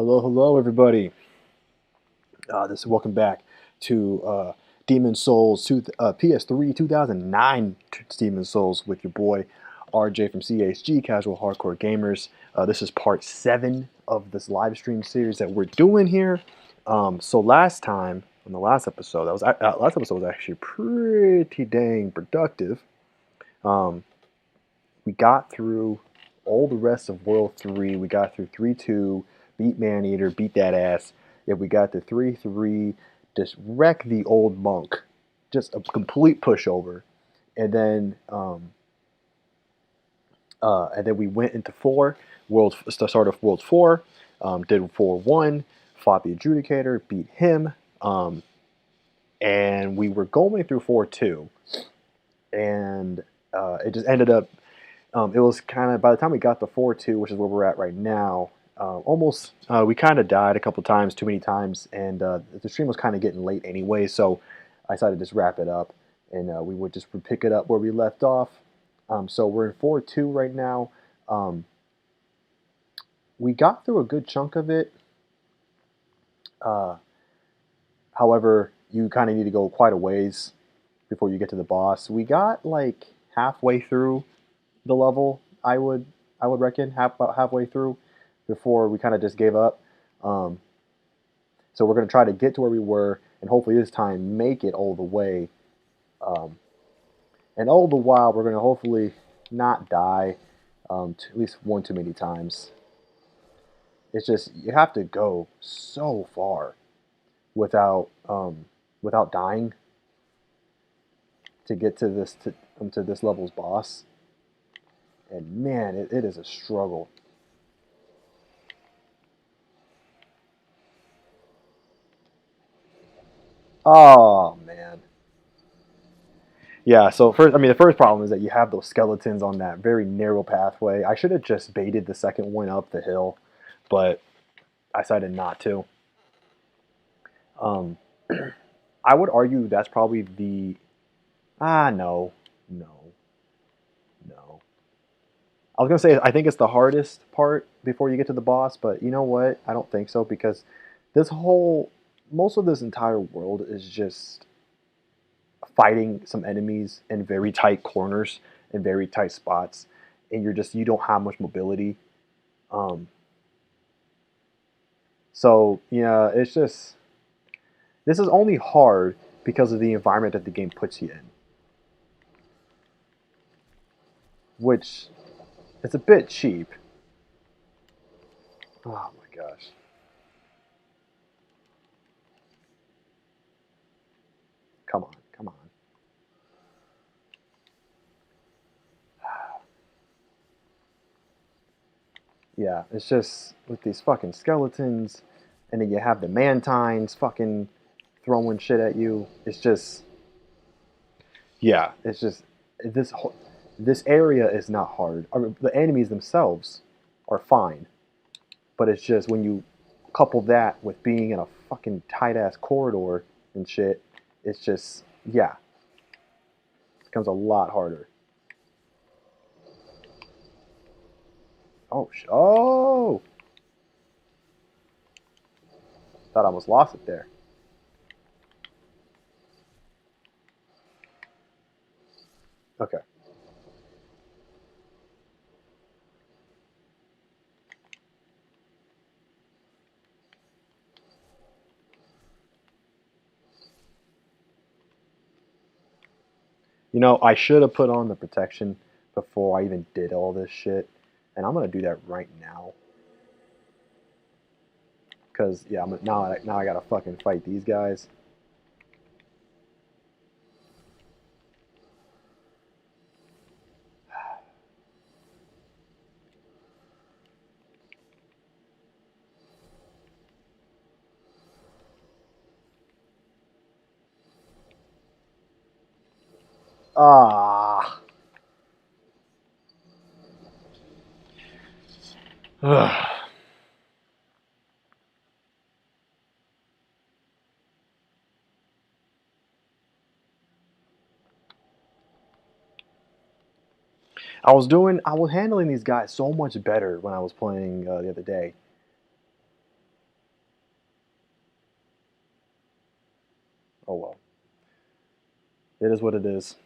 Hello, everybody. Welcome back to Demon Souls, PS3 2009 Demon Souls with your boy RJ from CHG, Casual Hardcore Gamers. This is part 7 of this live stream series that we're doing here. So last time, on the last episode, last episode was actually pretty dang productive. Um, we got through all the rest of World 3. We got through 3-2, beat Maneater, beat that ass. Then we got to 3-3, just wreck the old monk. Just a complete pushover. And then we went into 4, start of World 4, did 4-1, fought the Adjudicator, beat him, and we were going through 4-2. And it just ended up it was kind of, by the time we got to 4-2, which is where we're at right now, we kind of died a couple times, too many times, and the stream was kind of getting late anyway, so I decided to just wrap it up, and we would just pick it up where we left off. So we're in 4-2 right now. We got through a good chunk of it. However, you kind of need to go quite a ways before you get to the boss. We got like halfway through the level, I would reckon, about halfway through, before we kind of just gave up. So we're going to try to get to where we were, and hopefully this time make it all the way. And all the while, we're going to hopefully not die at least one too many times. It's just, you have to go so far without dying to get to this level's boss. And man, it is a struggle. Oh man. Yeah, so the first problem is that you have those skeletons on that very narrow pathway. I should have just baited the second one up the hill, but I decided not to. Um, I would argue that's probably the... no. I was going to say, I think it's the hardest part before you get to the boss, but you know what? I don't think so, because most of this entire world is just fighting some enemies in very tight corners and very tight spots, and you don't have much mobility. So yeah, it's just, this is only hard because of the environment that the game puts you in, which is a bit cheap. Oh my gosh. Come on, come on. Yeah, it's just with these fucking skeletons, and then you have the mantines fucking throwing shit at you. It's just, yeah, it's just, this this area is not hard. I mean, the enemies themselves are fine, but it's just when you couple that with being in a fucking tight ass corridor and shit, it's just, yeah, it becomes a lot harder. Oh, thought I almost lost it there. Okay. You know, I should have put on the protection before I even did all this shit, and I'm gonna do that right now. Cause yeah, now I gotta fucking fight these guys. Ah. I was handling these guys so much better when I was playing the other day. It is what it is.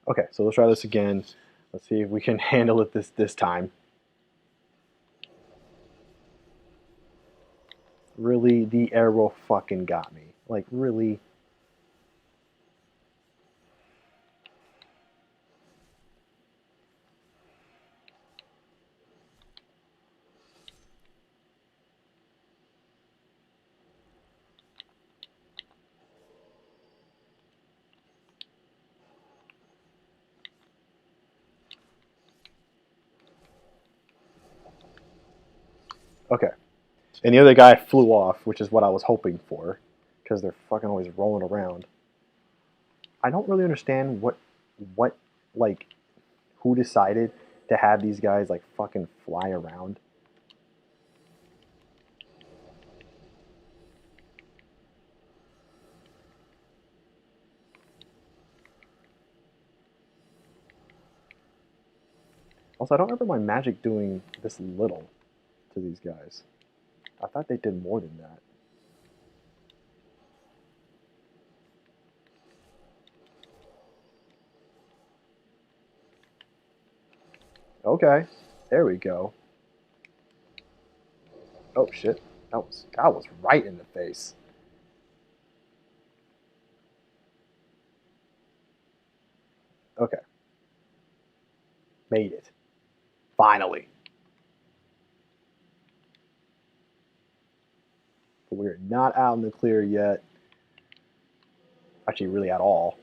Okay, so let's try this again. Let's see if we can handle it this time. Really, the arrow fucking got me. Like, really? Okay. And the other guy flew off, which is what I was hoping for, because they're fucking always rolling around. I don't really understand what, like, who decided to have these guys, like, fucking fly around. Also, I don't remember my magic doing this little to these guys. I thought they did more than that. Okay, there we go. Oh shit, that was right in the face. Okay, made it. Finally. But we're not out in the clear yet. Actually, really at all.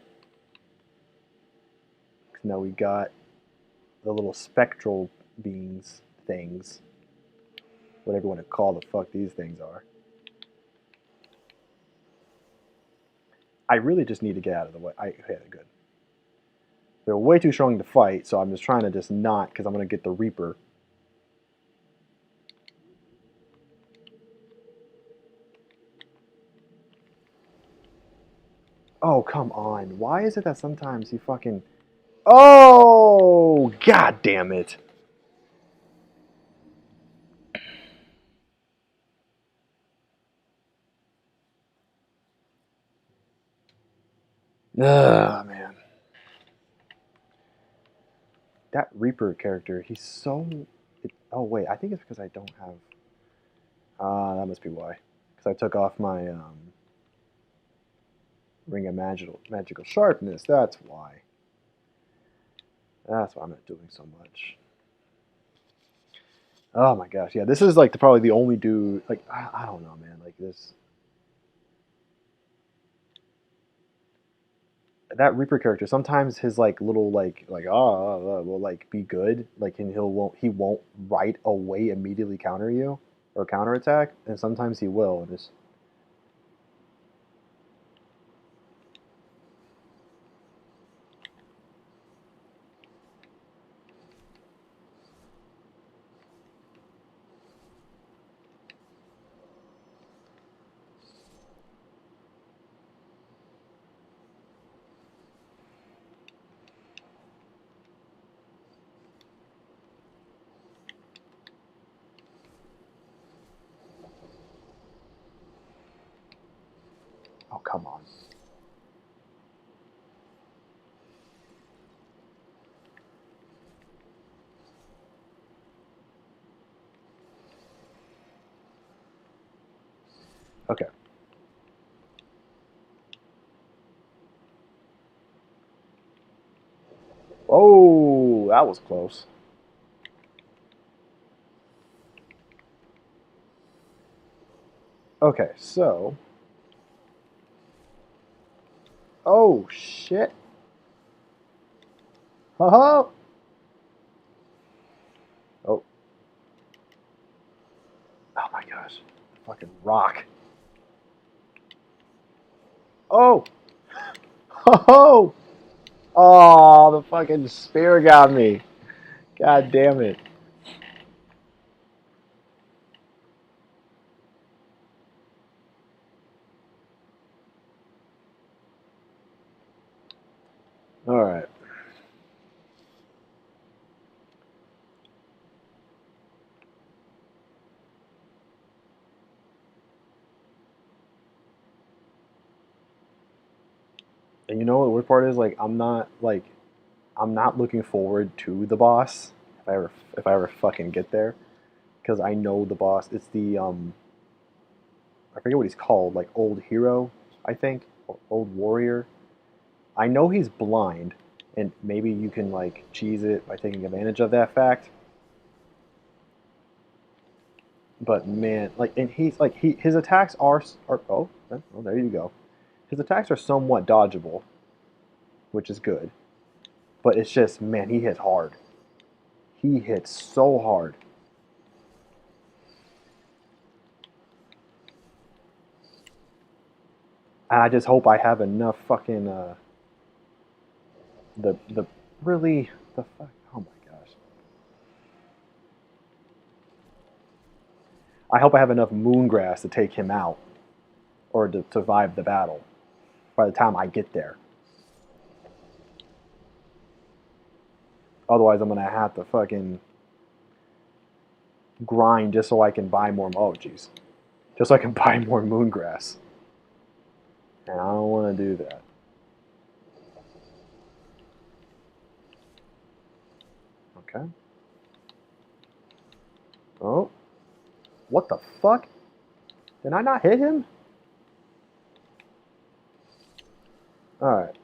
Now we got the little spectral beings things. Whatever you want to call the fuck these things are. I really just need to get out of the way. Okay, good. They're way too strong to fight, so I'm just trying to just not, because I'm going to get the Reaper. Oh, come on. Why is it that sometimes he fucking... Oh, god damn it. Ugh, man. That Reaper character, he's so... Oh, wait, I think it's because I don't have... that must be why. Because I took off my Ring of Magical Sharpness, that's why. That's why I'm not doing so much. Oh my gosh, yeah, this is like probably the only dude, like, I don't know, man, like this... That Reaper character, sometimes his like little will like be good, like, and he won't right away immediately counter you or counterattack, and sometimes he will. Just oh come on. Okay. Oh, that was close. Okay, so oh shit. Ha ha. Oh, oh my gosh, fucking rock. Oh, oh, oh, the fucking spear got me. God damn it. All right. And you know what the worst part is? Like I'm not looking forward to the boss if I ever fucking get there, because I know the boss. It's the I forget what he's called, like Old Hero, I think, or Old Warrior. I know he's blind, and maybe you can like cheese it by taking advantage of that fact. But man, like, and he's like his attacks are oh, there you go. His attacks are somewhat dodgeable, which is good. But it's just, man, he hits hard. He hits so hard. And I just hope I have enough fucking the really the fuck. Oh my gosh. I hope I have enough moongrass to take him out, or to survive the battle by the time I get there. Otherwise, I'm gonna have to fucking grind just so I can buy more. Oh, jeez, just so I can buy more moongrass. And I don't want to do that. Okay. Oh, what the fuck? Did I not hit him? All right.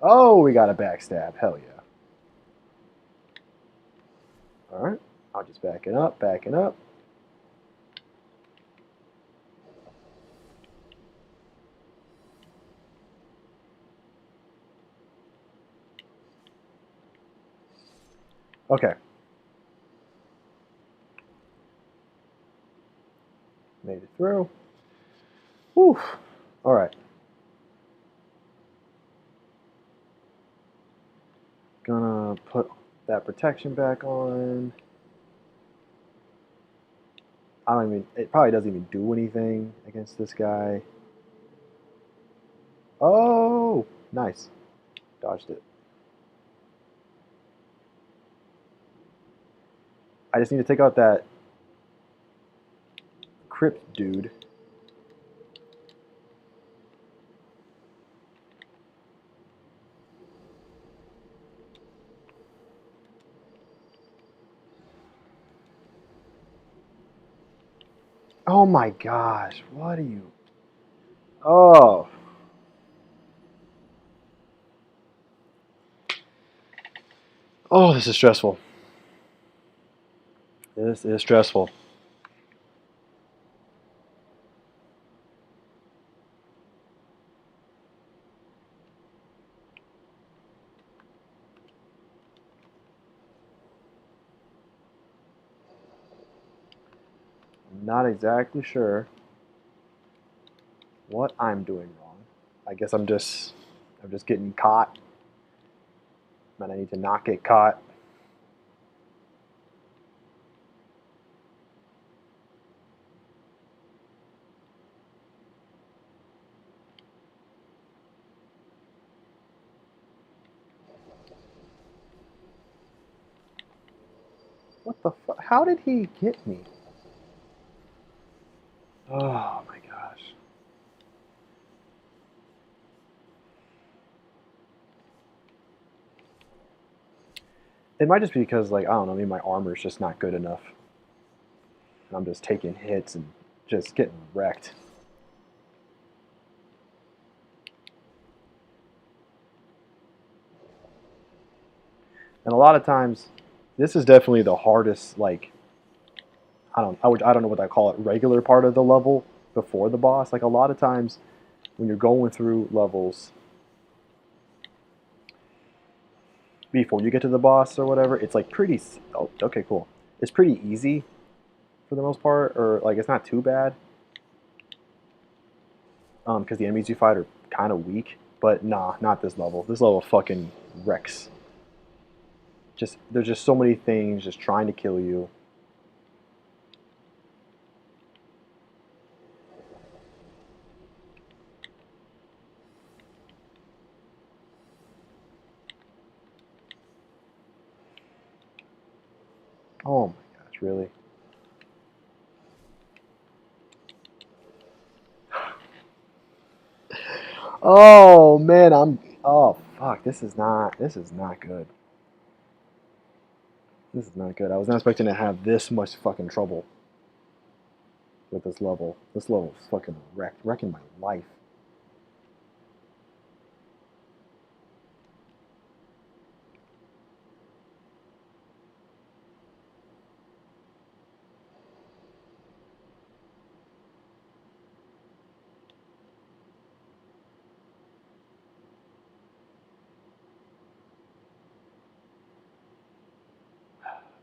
Oh, we got a backstab. Hell yeah. All right. I'll just back it up, backing up. Okay. Made it through. Whew. All right. Gonna put that protection back on. I don't even, it probably doesn't even do anything against this guy. Oh, nice. Dodged it. I just need to take out that crypt dude. Oh my gosh, what are you? Oh. Oh, this is stressful. This is stressful. I'm not exactly sure what I'm doing wrong. I guess I'm just getting caught, and I need to not get caught. What the fuck? How did he get me? Oh my gosh. It might just be because, like, I don't know, maybe my armor is just not good enough. And I'm just taking hits and just getting wrecked. And a lot of times, this is definitely the hardest, like, I don't know what I call it, regular part of the level before the boss. Like, a lot of times when you're going through levels before you get to the boss or whatever, it's like pretty, oh, okay, cool. It's pretty easy for the most part, or like it's not too bad. Because the enemies you fight are kind of weak. But nah, not this level. This level fucking wrecks. Just there's just so many things just trying to kill you. Oh my gosh, really? Oh man, Oh fuck! This is not good. This is not good. I was not expecting to have this much fucking trouble with this level. This level is fucking wrecking my life.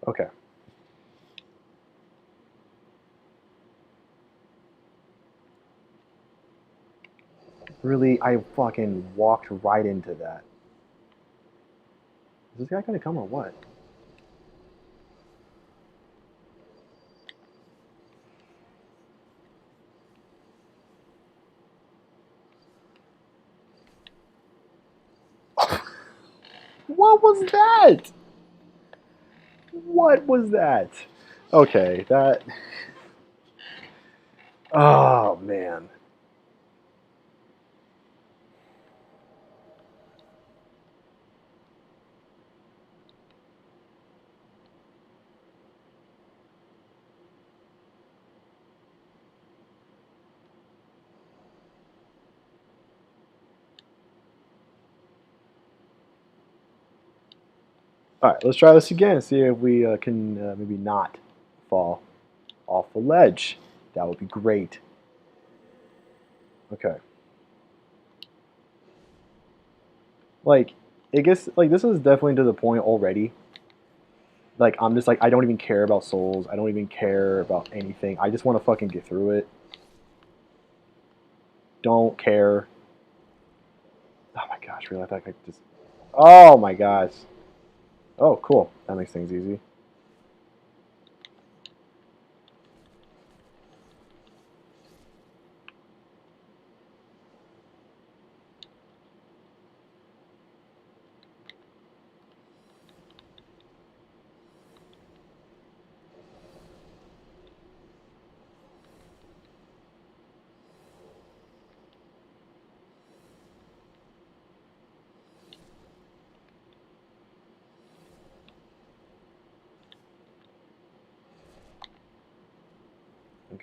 Okay. Really, I fucking walked right into that. Is this guy gonna come or what? What was that? What was that? Okay, that. Oh man. All right, let's try this again. See if we can maybe not fall off the ledge. That would be great. Okay. Like, I guess like this is definitely to the point already. Like I'm just like I don't even care about souls. I don't even care about anything. I just want to fucking get through it. Don't care. Oh my gosh, really? I thought I could just. Oh my gosh. Oh, cool. That makes things easy.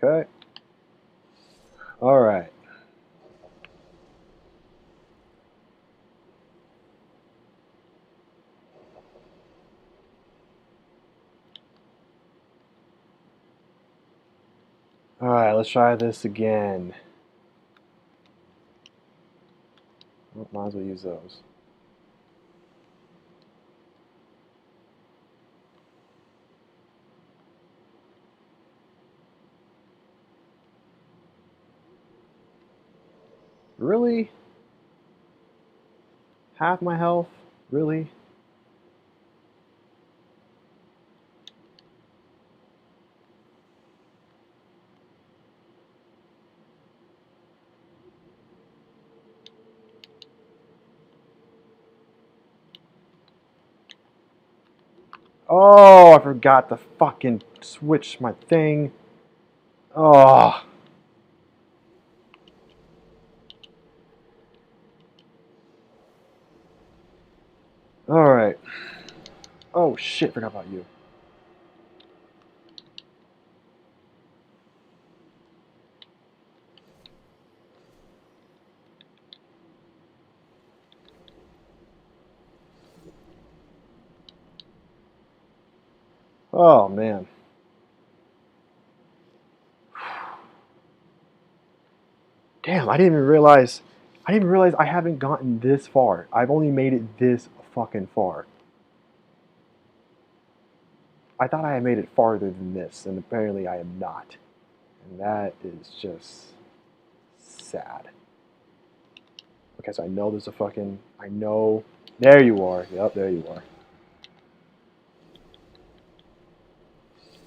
Okay. All right. All right. Let's try this again. Well, might as well use those. Really? Half my health? Really? Oh, I forgot to fucking switch my thing. Oh. All right. Oh shit, forgot about you. Oh man. Damn, I didn't even realize I haven't gotten this far. I've only made it this fucking far. I thought I had made it farther than this, and apparently I am not. And that is just sad. Okay, so I know there's a fucking. I know. There you are. Yep, there you are.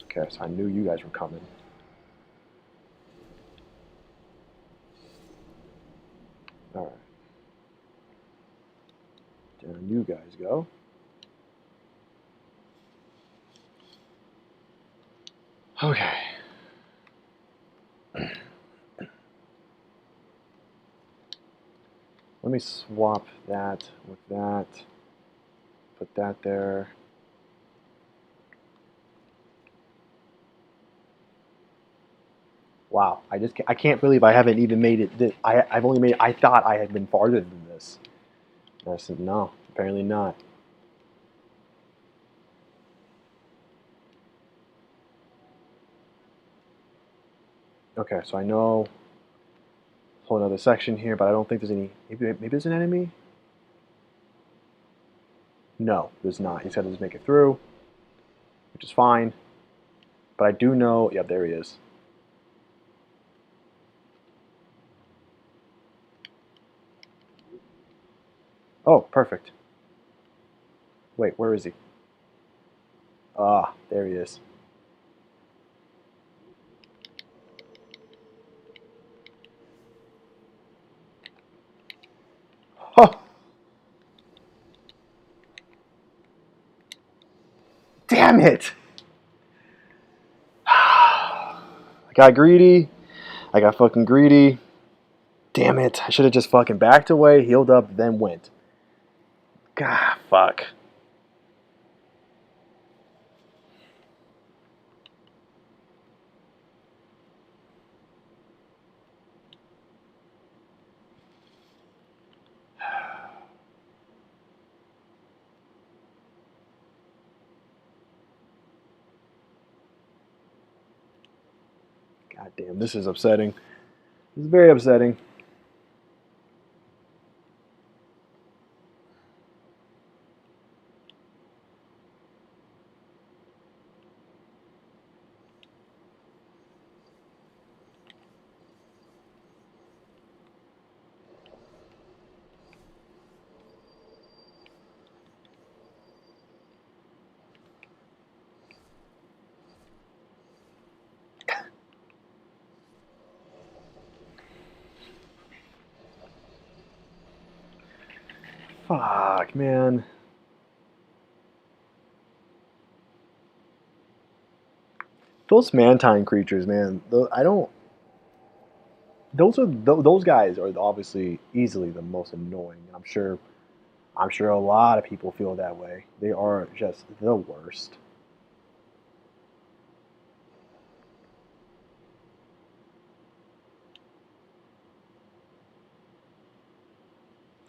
Okay, so I knew you guys were coming. Alright. Down you guys go. Okay. Well, let me swap that with that. Put that there. Wow, I can't believe I haven't even made it. I've only made. I thought I had been farther than this. And I said no, apparently not. Okay, so I know a whole another section here, but I don't think there's any. Maybe there's an enemy. No, there's not. He said to just make it through, which is fine. But I do know. Yep, there he is. Oh, perfect. Wait, where is he? Ah, there he is. Oh, damn it! I got greedy. I got fucking greedy. Damn it. I should have just fucking backed away, healed up, then went. God, fuck. God damn, this is upsetting. This is very upsetting. Fuck, man. Those mantine creatures, man. I don't. Those guys are obviously easily the most annoying. I'm sure a lot of people feel that way. They are just the worst.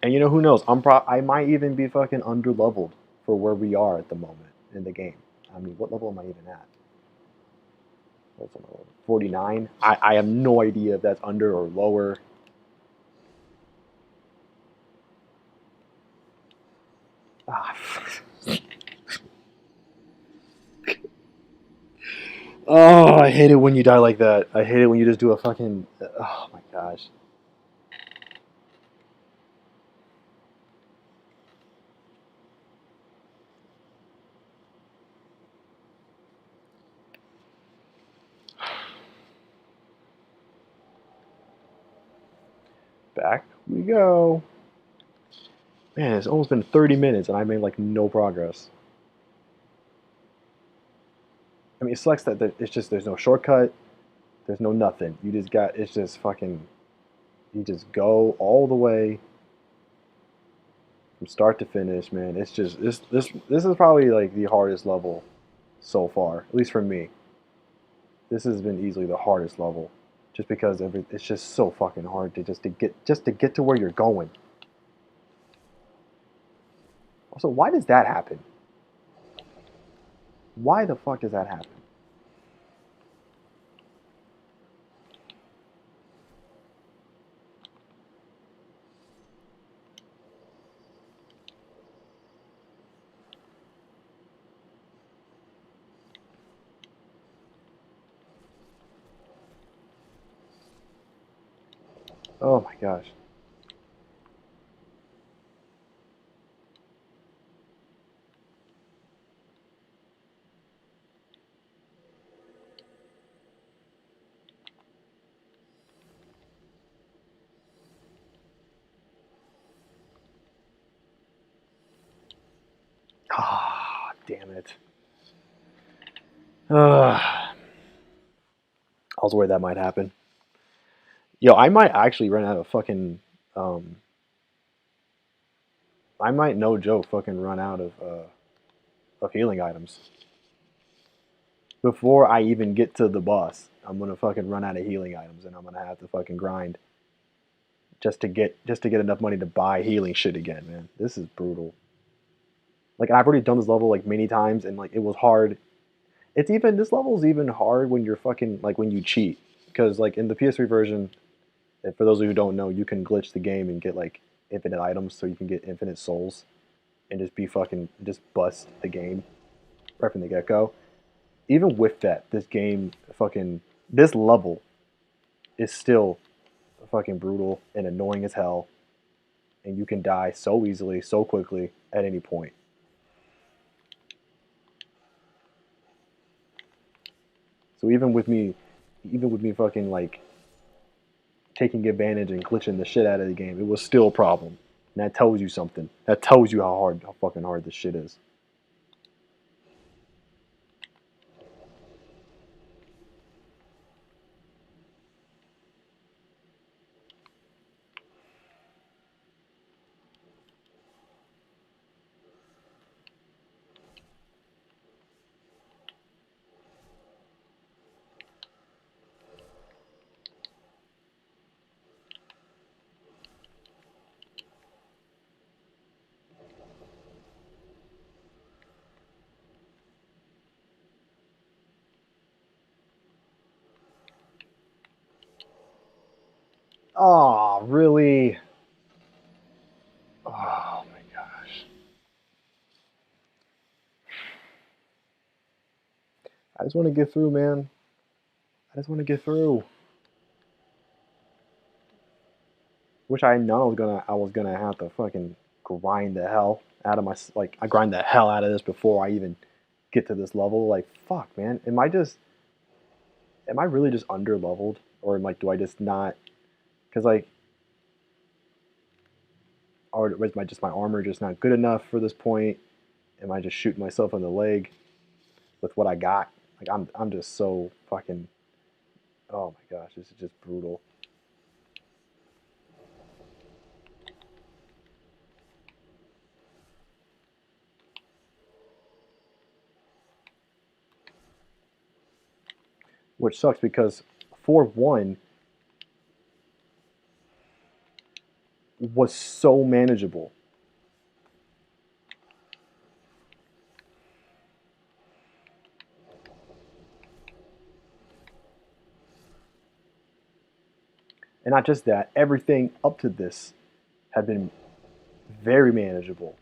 And you know who knows? I might even be fucking under leveled for where we are at the moment in the game. I mean, what level am I even at? 49. I have no idea if that's under or lower. Ah, oh, I hate it when you die like that. I hate it when you just do a fucking. Oh my gosh. Back we go. Man, it's almost been 30 minutes and I made like no progress. I mean, it sucks that it's just there's no shortcut. There's no nothing. You just got it's just fucking. You just go all the way from start to finish, man. It's just this is probably like the hardest level so far, at least for me. This has been easily the hardest level, just because it's just so fucking hard to just to get to where you're going. Also, why does that happen? Why the fuck does that happen? Oh my gosh. Ah, damn it. I was worried that might happen. Yo, I might actually run out of fucking um, I might, no joke, fucking run out of healing items before I even get to the boss. I'm gonna fucking run out of healing items, and I'm gonna have to fucking grind just to get enough money to buy healing shit again, man. This is brutal. Like I've already done this level like many times, and like it was hard. It's even this level's even hard when you're fucking like when you cheat, because like in the PS3 version, and for those of you who don't know, you can glitch the game and get like infinite items, so you can get infinite souls, and just be fucking just bust the game right from the get go. Even with that, this game fucking this level is still fucking brutal and annoying as hell, and you can die so easily, so quickly at any point. So even with me fucking like taking advantage and glitching the shit out of the game, it was still a problem. And that tells you something. That tells you how fucking hard this shit is. Oh, really? Oh my gosh. I just want to get through, man. I just want to get through. Which I know I was gonna have to fucking grind the hell out of my like I grind the hell out of this before I even get to this level. Like fuck, man. Am I really just under leveled, or like do I just not? Because like, or is my armor just not good enough for this point? Am I just shooting myself in the leg with what I got? Like I'm just so fucking. Oh my gosh, this is just brutal. Which sucks because 4-1 was so manageable. And not just that, everything up to this had been very manageable.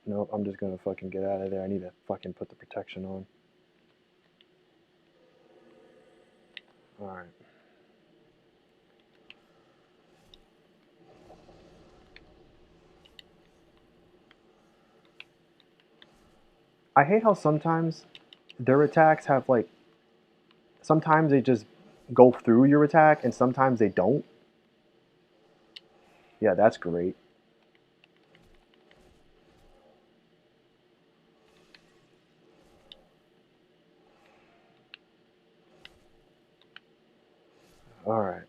Nope, I'm just gonna fucking get out of there. I need to fucking put the protection on. Alright. I hate how sometimes their attacks have like sometimes they just go through your attack and sometimes they don't. Yeah, that's great. Alright.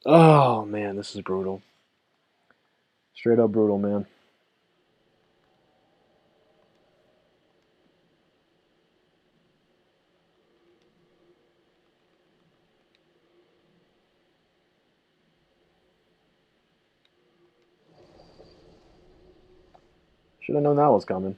Oh man, this is brutal. Straight up brutal, man. Should have known that was coming.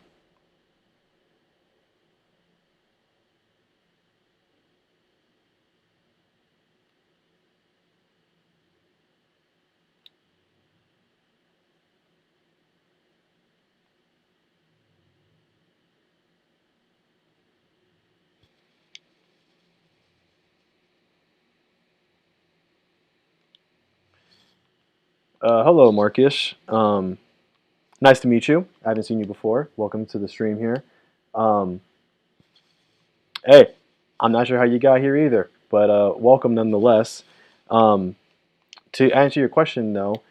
Hello, Marcus. Nice to meet you. I haven't seen you before. Welcome to the stream here. Um, hey, I'm not sure how you got here either, but welcome nonetheless. Um, to answer your question, though,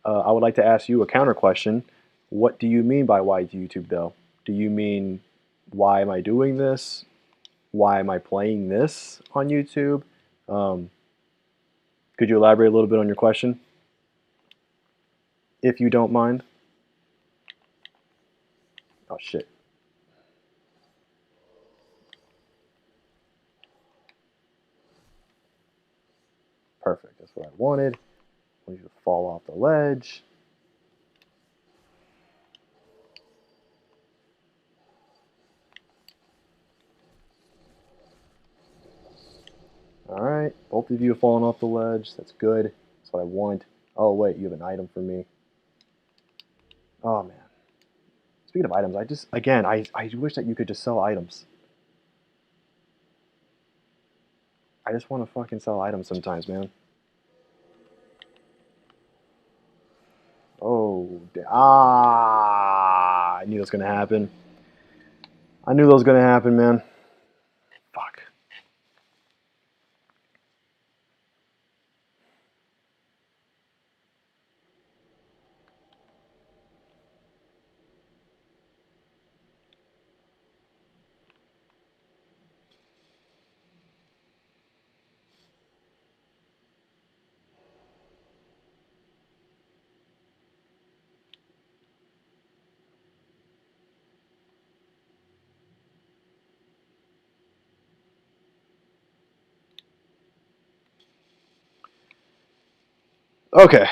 I would like to ask you a counter question. What do you mean by why YouTube, though? Do you mean why am I doing this? Why am I playing this on YouTube? Um, could you elaborate a little bit on your question, if you don't mind? Oh, shit. Perfect. That's what I wanted. I want you to fall off the ledge. All right. Both of you have fallen off the ledge. That's good. That's what I want. Oh, wait. You have an item for me. Oh, man. Speaking of items, I wish that you could just sell items. I just want to fucking sell items sometimes, man. Oh, I knew that was going to happen. I knew that was going to happen, man. Fuck. Okay.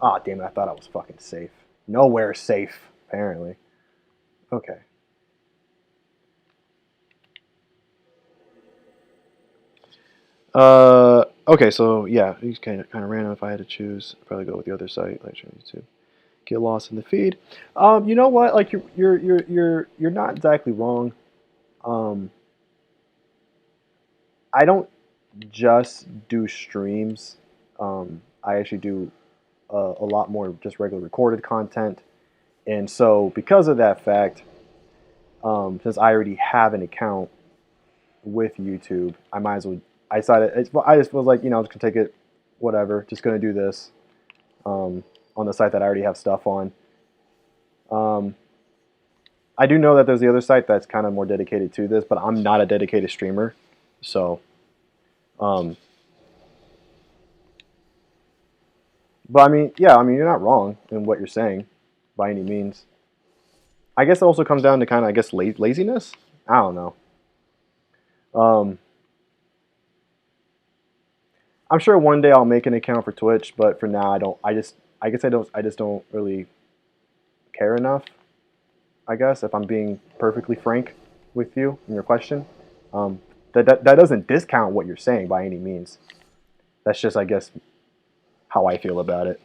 Ah, oh, damn it. I thought I was fucking safe. Nowhere safe, apparently. Okay. Okay, so yeah, he's kind of random. If I had to choose, I'd probably go with the other site, like YouTube. Get lost in the feed. You know what? Like you're not exactly wrong. Um, I don't just do streams. I actually do a lot more just regular recorded content, and so because of that fact, since I already have an account with YouTube, I might as well. I decided. I just was like, I'm just gonna take it, whatever. Just gonna do this on the site that I already have stuff on. Um, I do know that there's the other site that's kind of more dedicated to this, but I'm not a dedicated streamer, so. Um, but I mean, yeah, I mean, you're not wrong in what you're saying, by any means. I guess it also comes down to kind of, I guess, laziness. I don't know. Um, I'm sure one day I'll make an account for Twitch, but for now, I don't. I guess I don't. I just don't really care enough. I guess if I'm being perfectly frank with you in your question, um, that doesn't discount what you're saying by any means. That's just, I guess, how I feel about it.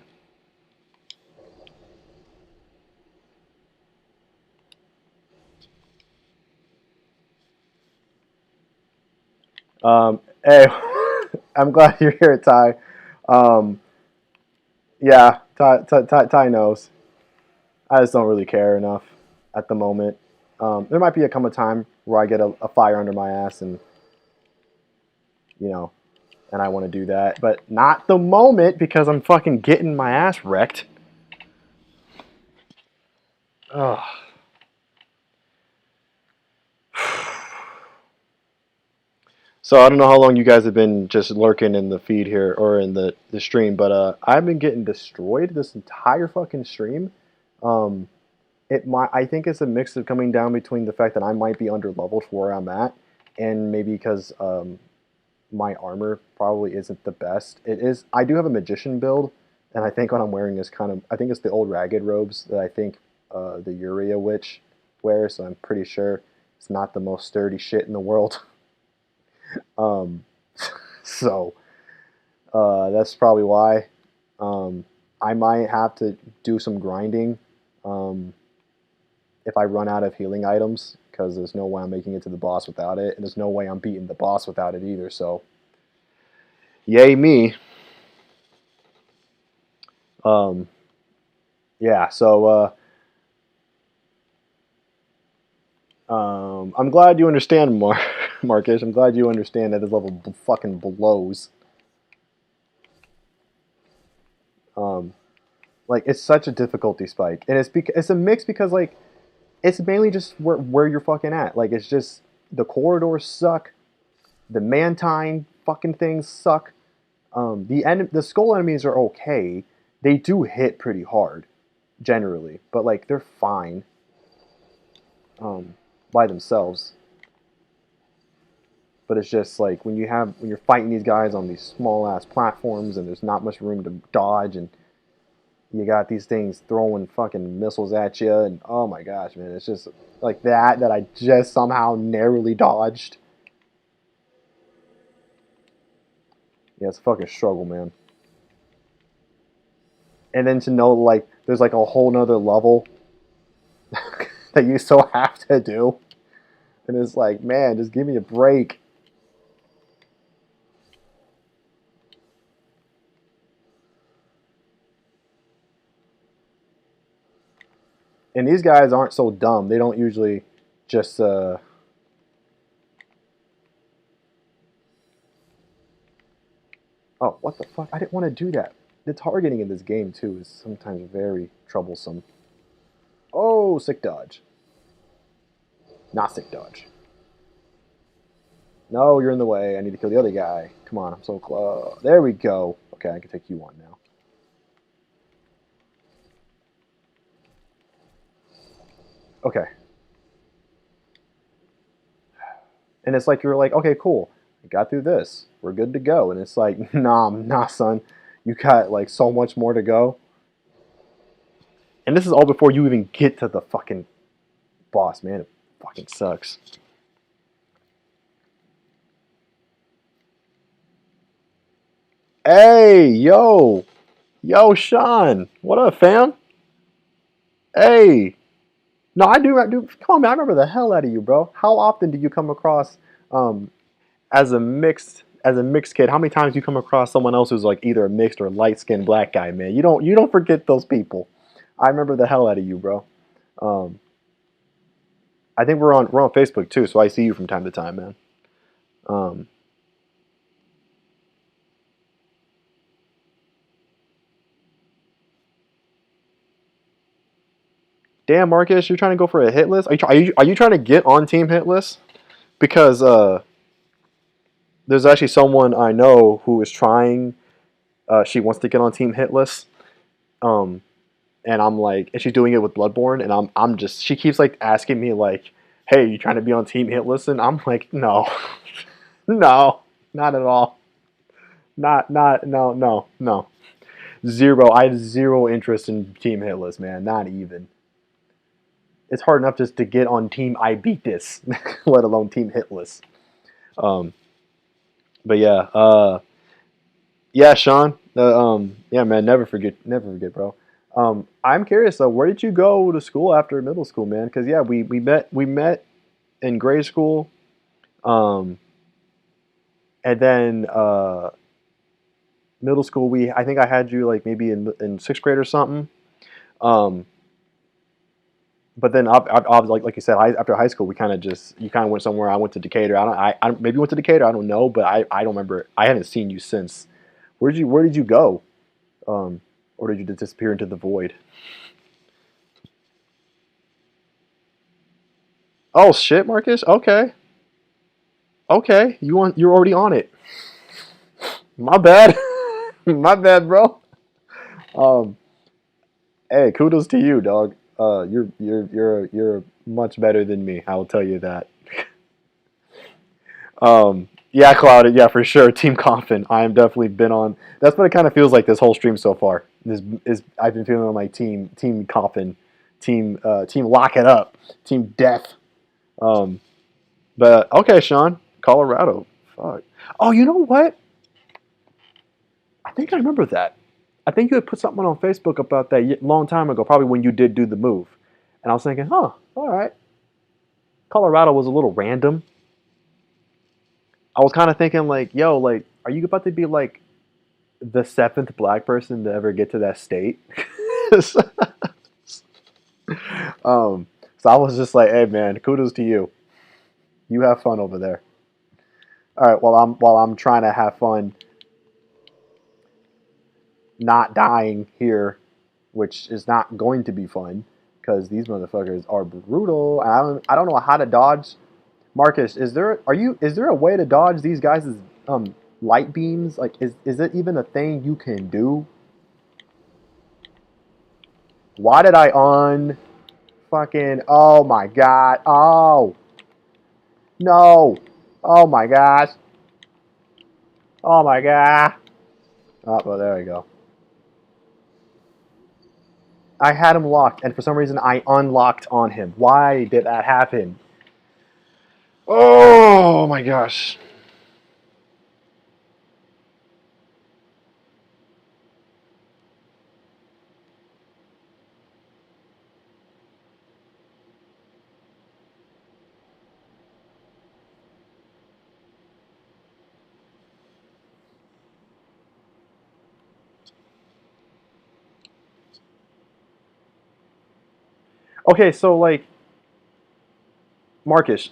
Hey, I'm glad you're here, Ty. Um, yeah, Ty knows. I just don't really care enough at the moment. There might come a time where I get a fire under my ass, and you know, and I want to do that, but not the moment because I'm fucking getting my ass wrecked. Ugh. So I don't know how long you guys have been just lurking in the feed here or in the stream, but I've been getting destroyed this entire fucking stream. Um, I think it's a mix of coming down between the fact that I might be under leveled for where I'm at, and maybe because my armor probably isn't the best. It is. I do have a magician build, and I think what I'm wearing is kind of. I think it's the old ragged robes that I think the Uria witch wears. So I'm pretty sure it's not the most sturdy shit in the world. Um, so that's probably why. I might have to do some grinding if I run out of healing items, because there's no way I'm making it to the boss without it, and there's no way I'm beating the boss without it either. So Yay me. Yeah, so I'm glad you understand, Marcus. I'm glad you understand that this level fucking blows. Like it's such a difficulty spike, and it's a mix because like it's mainly just where you're fucking at. Like it's just the corridors suck, the mantine fucking things suck. The skull enemies are okay. They do hit pretty hard, generally, but like they're fine by themselves. But it's just like when you're fighting these guys on these small ass platforms and there's not much room to dodge, and you got these things throwing fucking missiles at you, and oh my gosh, man, it's just like that I just somehow narrowly dodged. Yeah, it's a fucking struggle, man. And then to know like there's like a whole nother level that you still have to do, and it's like, man, just give me a break. And these guys aren't so dumb. They don't usually just oh, what the fuck? I didn't want to do that. The targeting in this game too is sometimes very troublesome. Oh, sick dodge. Not sick dodge. No, you're in the way. I need to kill the other guy. Come on, I'm so close. There we go. Okay, I can take you on now. Okay. And it's like you're like, okay, cool. I got through this. We're good to go. And it's like, nah, son. You got like so much more to go. And this is all before you even get to the fucking boss, man. It fucking sucks. Hey, yo, Sean. What up, fam? Hey. No, I do. Come on, man. I remember the hell out of you, bro. How often do you come across, as a mixed kid? How many times do you come across someone else who's like either a mixed or light skinned black guy, man? You don't forget those people. I remember the hell out of you, bro. Um, I think we're on Facebook too, so I see you from time to time, man. Um, Damn, Marcus, you're trying to go for a hit list? Are you trying to get on Team Hit List? Because there's actually someone I know who is trying. She wants to get on Team Hit List. Um, and I'm like, and she's doing it with Bloodborne, and I'm just, she keeps like asking me like, hey, you trying to be on Team Hit List? And I'm like, no, no, not at all. No. Zero. I have zero interest in Team Hit List, man. Not even. It's hard enough just to get on Team I beat this, let alone Team Hit List. Um, but yeah, yeah, Sean. Yeah, man, never forget, bro. I'm curious though, where did you go to school after middle school, man? Because yeah, we met in grade school, um, and then middle school. I think I had you like maybe in sixth grade or something. Um, but then like you said, after high school, we kind of just you kind of went somewhere. I went to Decatur. I maybe you went to Decatur. I don't know, but I don't remember. I haven't seen you since. Where did you go? Um, or did you just disappear into the void? Oh shit, Marcus. Okay, okay. You're already on it. My bad. My bad, bro. Um, hey, kudos to you, dog. You're much better than me. I will tell you that. Yeah, Clouded. Yeah, for sure. Team Coffin. I am definitely been on. That's what it kind of feels like this whole stream so far. This is I've been feeling on my Team Coffin, Team Lock It Up, Team Death. Um, but okay, Sean, Colorado. Fuck. Oh, you know what? I think I remember that. I think you had put something on Facebook about that long time ago, probably when you did do the move. And I was thinking, huh, all right. Colorado was a little random. I was kind of thinking like, yo, like, are you about to be like the 7th black person to ever get to that state? um, so I was just like, hey man, kudos to you. You have fun over there. All right, while I'm trying to have fun, not dying here, which is not going to be fun because these motherfuckers are brutal. I don't know how to dodge. Marcus, is there a way to dodge these guys' light beams? Like, is it even a thing you can do? Why did I on fucking? Oh my god! Oh no! Oh my gosh! Oh my god! Oh well, there we go. I had him locked, and for some reason I unlocked on him. Why did that happen? Oh my gosh! Okay, so like Marcus,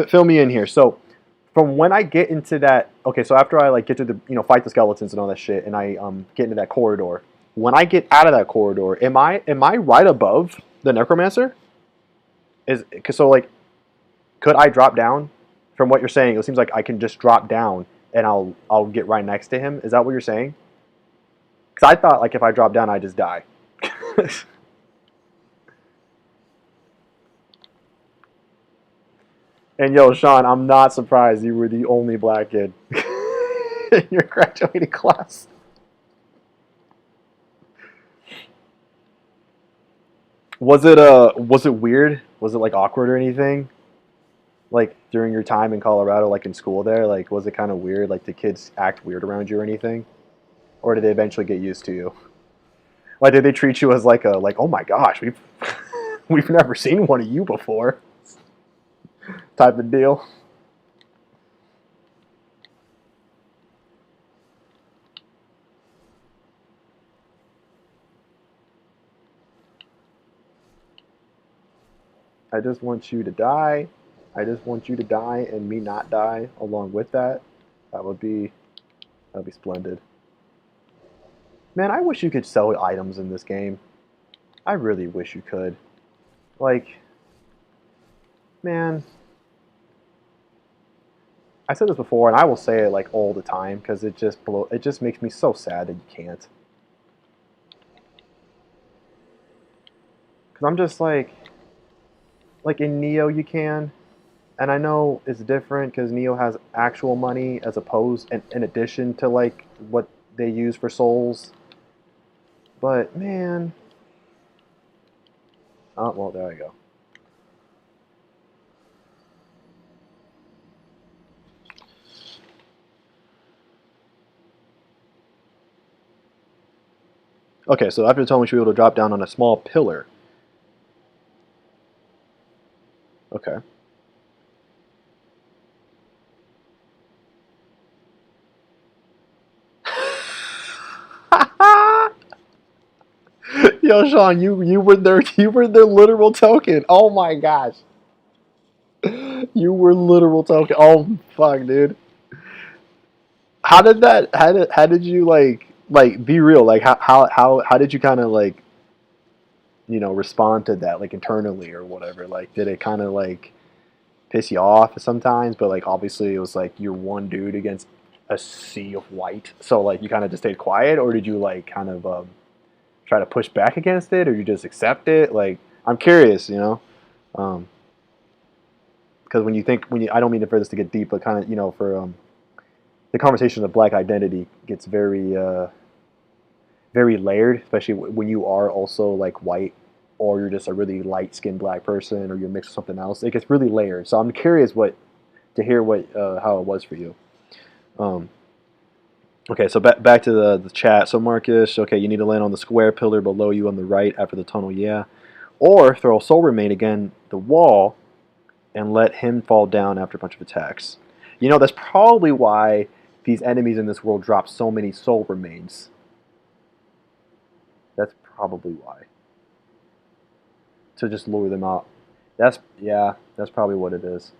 fill me in here. So from when I get into that, okay, so after I like get to the fight the skeletons and all that shit, and I get into that corridor. When I get out of that corridor, am I right above the necromancer? Is so like could I drop down? From what you're saying, it seems like I can just drop down and I'll get right next to him. Is that what you're saying? Because I thought like if I drop down, I just die. And yo, Sean, I'm not surprised you were the only black kid in your graduating class. Was it weird? Was it like awkward or anything? Like during your time in Colorado, like in school there, like was it kind of weird? Like did kids act weird around you or anything? Or did they eventually get used to you? Like did they treat you as like a like oh my gosh, we've we've never seen one of you before type of deal? I just want you to die. I just want you to die and me not die along with that. That would be that'd be splendid. Man, I wish you could sell items in this game. I really wish you could. Like, man, I said this before and I will say it like all the time because it just makes me so sad that you can't. Cuz I'm just like in Neo you can, and I know it's different cuz Neo has actual money as opposed in addition to like what they use for souls. But man, oh well, there I go. Okay, so after telling me she was able to drop down on a small pillar. Okay. Yo, Sean, you were their literal token. Oh my gosh, you were literal token. Oh fuck, dude. How did you like be real? Like how did you kind of like respond to that like internally or whatever? Like did it kind of like piss you off sometimes? But like obviously it was like you're one dude against a sea of white, so like you kind of just stayed quiet, or did you like kind of try to push back against it, or you just accept it? Like I'm curious, um, because I don't mean for this to get deep, but kind of for the conversation of black identity gets very layered, especially when you are also like white, or you're just a really light skinned black person, or you're mixed with something else. It gets really layered. So I'm curious to hear what how it was for you. Um, okay, so back to the chat. So Marcus, okay, you need to land on the square pillar below you on the right after the tunnel. Yeah, or throw a soul remain again the wall and let him fall down after a bunch of attacks. That's probably why these enemies in this world drop so many soul remains. That's probably why. To just lure them out. Yeah, that's probably what it is.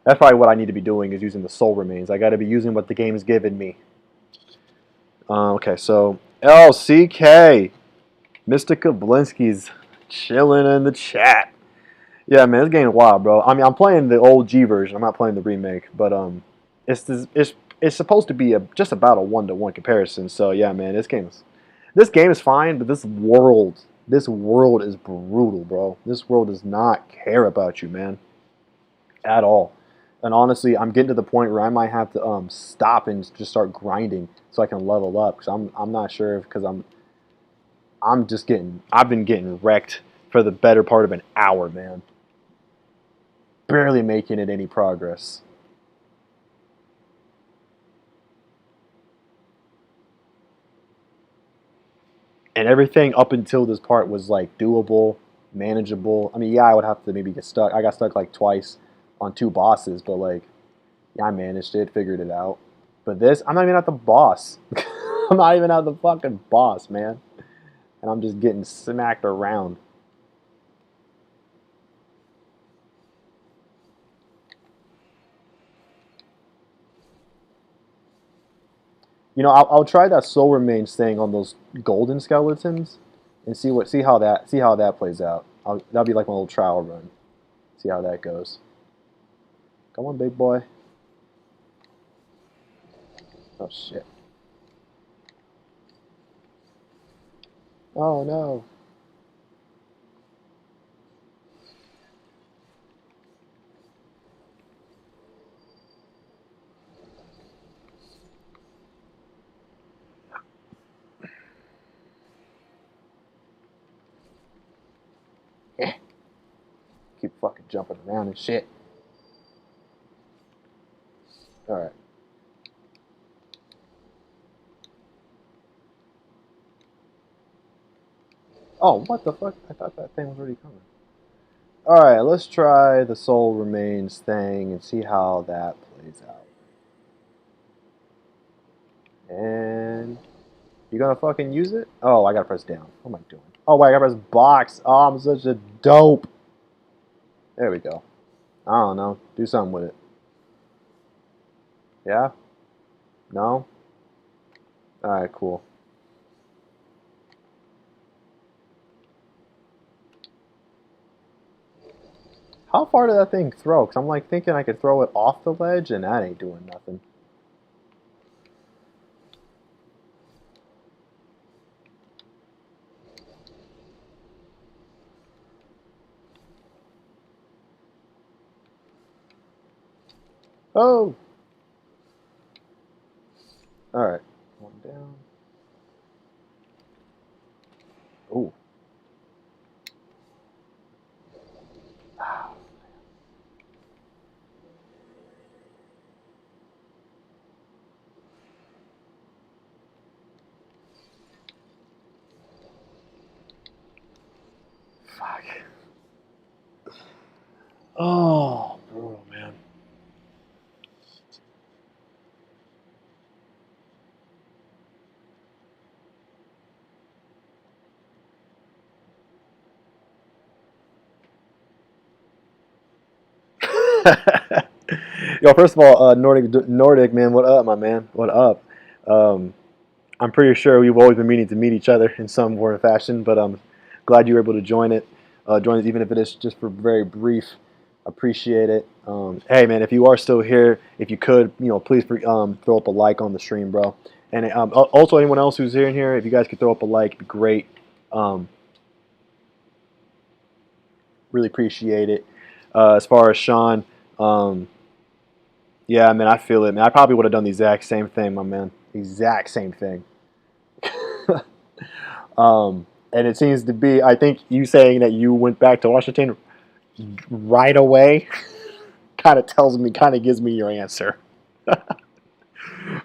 That's probably what I need to be doing is using the soul remains. I got to be using what the game's given me. Okay, so LCK, Mystica Blinsky's chilling in the chat. Yeah, man, this game's wild, bro. I mean, I'm playing the old G version. I'm not playing the remake, but it's supposed to be just about a 1-to-1 comparison. So yeah, man, this game is fine, but this world is brutal, bro. This world does not care about you, man, at all. And honestly, I'm getting to the point where I might have to stop and just start grinding so I can level up because I'm not sure because I've been getting wrecked for the better part of an hour, man. Barely making it any progress. And everything up until this part was like doable, manageable. I mean, yeah, I would have to maybe get stuck. I got stuck like twice on 2 bosses, but like, yeah, I managed it, figured it out. But this, I'm not even at the boss. I'm not even at the fucking boss, man. And I'm just getting smacked around. You know, I'll try that soul remains thing on those golden skeletons, and see how that plays out. That'll be like my little trial run. See how that goes. Come on, big boy. Oh shit. Oh no. Keep fucking jumping around and shit. Alright. Oh, what the fuck? I thought that thing was already coming. Alright, let's try the soul remains thing and see how that plays out. And you gonna fucking use it? Oh, I gotta press down. What am I doing? Oh, wait, I gotta press box. Oh, I'm such a dope. There we go. I don't know. Do something with it. Yeah? No? Alright, cool. How far did that thing throw? Because I'm like thinking I could throw it off the ledge and that ain't doing nothing. Oh! Alright. One down. Ooh. Fuck. Oh, brutal, man. Yo, first of all, Nordic man, what up, my man? What up? Um, I'm pretty sure we've always been meaning to meet each other in some form or fashion, but I'm glad you were able to join it. Join us, even if it is just for very brief. Appreciate it. Hey, man, if you are still here, if you could, please throw up a like on the stream, bro. And also, anyone else who's here in here, if you guys could throw up a like, it'd be great. Really appreciate it. As far as Sean, yeah, man, I feel it, man. I probably would have done the exact same thing, my man. Exact same thing. And it seems to be, I think you saying that you went back to Washington right away kind of gives me your answer.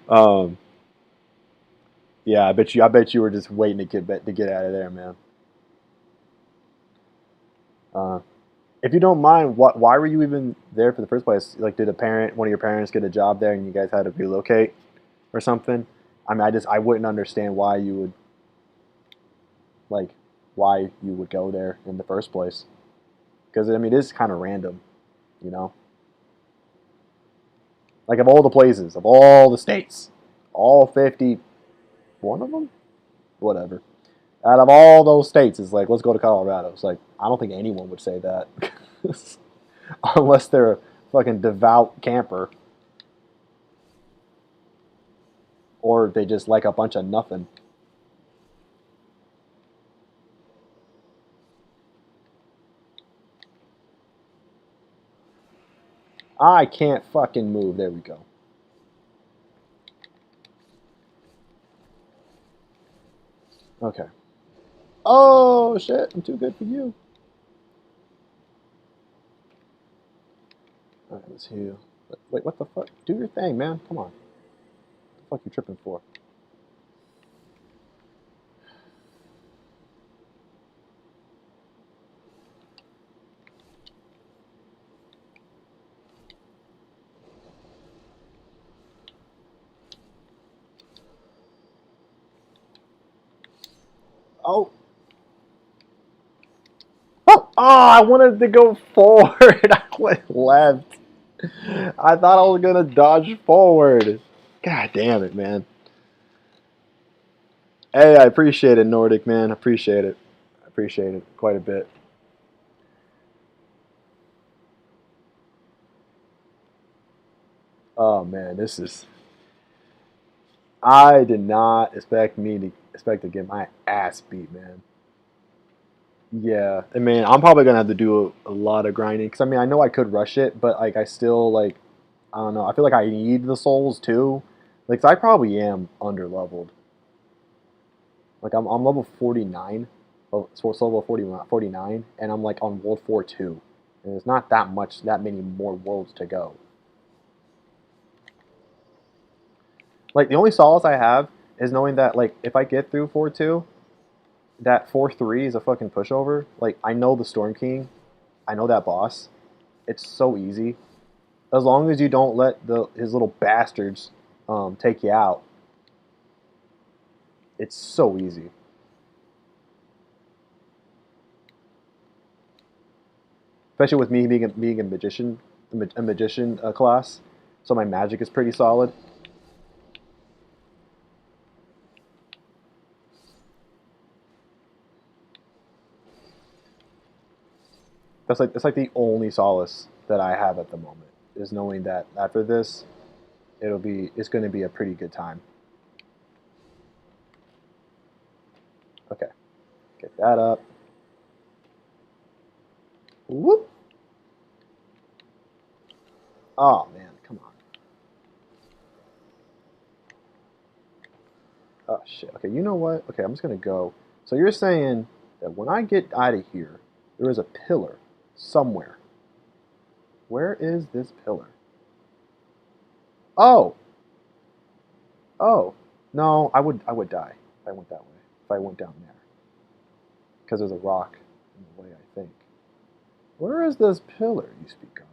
um, yeah, I bet you were just waiting to get out of there, man. Uh, If you don't mind, why were you even there for the first place? Like, did one of your parents get a job there, and you guys had to relocate or something? I mean, I wouldn't understand why you would like why you would go there in the first place. Because I mean, it is kind of random, you know. Like of all the places, of all the states, all 51 of them, whatever. Out of all those states, it's like let's go to Colorado. It's like I don't think anyone would say that, unless they're a fucking devout camper or they just like a bunch of nothing. I can't fucking move. There we go. Okay. Oh shit! I'm too good for you. All right, let's heal. Wait, what the fuck? Do your thing, man. Come on. What the fuck you tripping for? Oh. Oh, I wanted to go forward. I went left. I thought I was gonna dodge forward. God damn it, man. Hey, I appreciate it, Nordic man. Appreciate it. Appreciate it quite a bit. Oh man, this is. I did not expect to get my ass beat, man. Yeah, I mean, I'm probably gonna have to do a lot of grinding because I mean, I know I could rush it, but like, I still like, I don't know. I feel like I need the souls too. Like, 'cause I probably am under leveled. Like, I'm level 49, so level 49, and I'm like on World 4 2, and there's not that many more worlds to go. Like, the only solace I have is knowing that like if I get through 4 2, that 4 3 is a fucking pushover. Like, I know the Storm King, I know that boss. It's so easy. As long as you don't let his little bastards take you out, it's so easy. Especially with me being a magician, a magician class, so my magic is pretty solid. That's like the only solace that I have at the moment is knowing that after this, it's going to be a pretty good time. Okay, get that up. Whoop. Oh man, come on. Oh shit. Okay, you know what? Okay, I'm just gonna go. So you're saying that when I get out of here, there is a pillar somewhere. Where is this pillar? Oh, oh. No, I would die if I went that way. If I went down there, because there's a rock in the way. I think. Where is this pillar you speak of?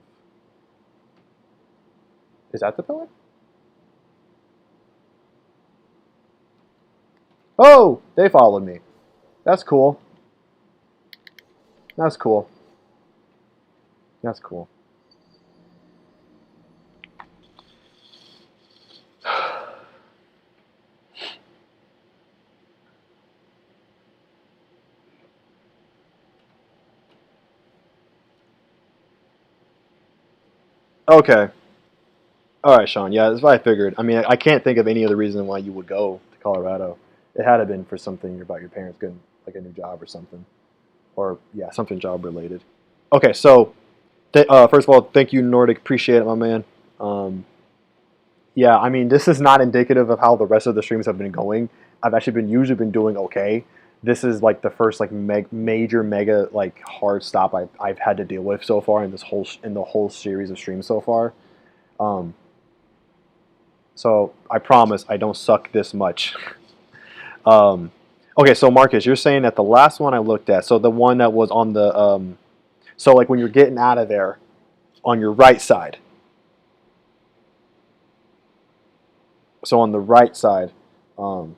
Is that the pillar? Oh, they followed me. That's cool. That's cool. That's cool. Okay. All right, Sean. Yeah, that's what I figured. I mean, I can't think of any other reason why you would go to Colorado. It had to have been for something about your parents getting like a new job or something, or yeah, something job related. Okay, so first of all, thank you, Nordic. Appreciate it, my man. Um, yeah, I mean, this is not indicative of how the rest of the streams have been going. I've actually been usually been doing okay. This is like the first like major mega like hard stop I've had to deal with so far in the whole series of streams so far. Um, so I promise I don't suck this much. Okay, so Marcus, you're saying that the last one I looked at, so the one that was on the So like when you're getting out of there on your right side. So on the right side, um,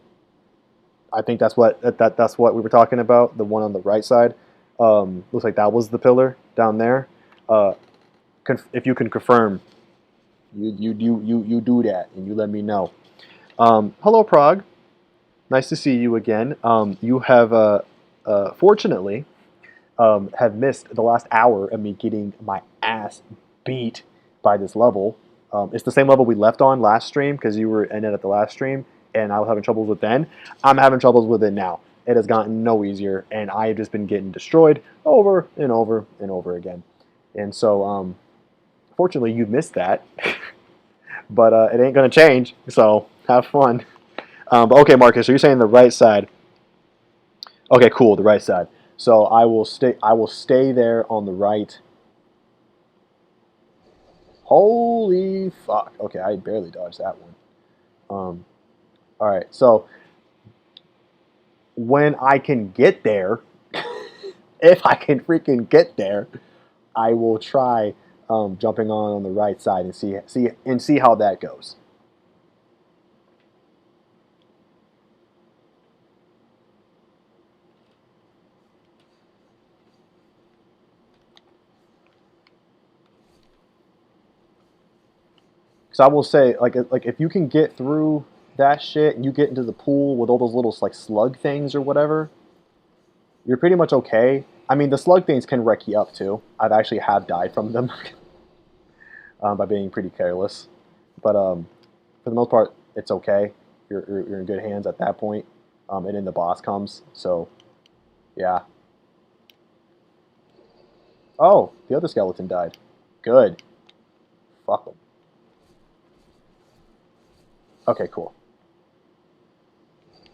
I think that's what we were talking about. The one on the right side looks like that was the pillar down there. Uh, if you can confirm, you do that and you let me know. Hello, Prague. Nice to see you again. You have fortunately have missed the last hour of me getting my ass beat by this level. It's the same level we left on last stream because you were in it at the last stream, and I was having troubles with then. I'm having troubles with it now. It has gotten no easier, and I have just been getting destroyed over and over and over again. And so, fortunately, you missed that, but it ain't gonna change. So have fun. But okay, Marcus, so you're saying the right side? Okay, cool, the right side. So I will stay. I will stay there on the right. Holy fuck! Okay, I barely dodged that one. All right, so when I can get there, if I can freaking get there, I will try jumping on the right side and see how that goes. Because I will say, like if you can get through that shit and you get into the pool with all those little like slug things or whatever, you're pretty much okay. I mean, the slug things can wreck you up too. I've actually have died from them by being pretty careless, but for the most part, it's okay. You're in good hands at that point, and then the boss comes. So yeah. Oh, the other skeleton died. Good. Fuck them. Okay, cool.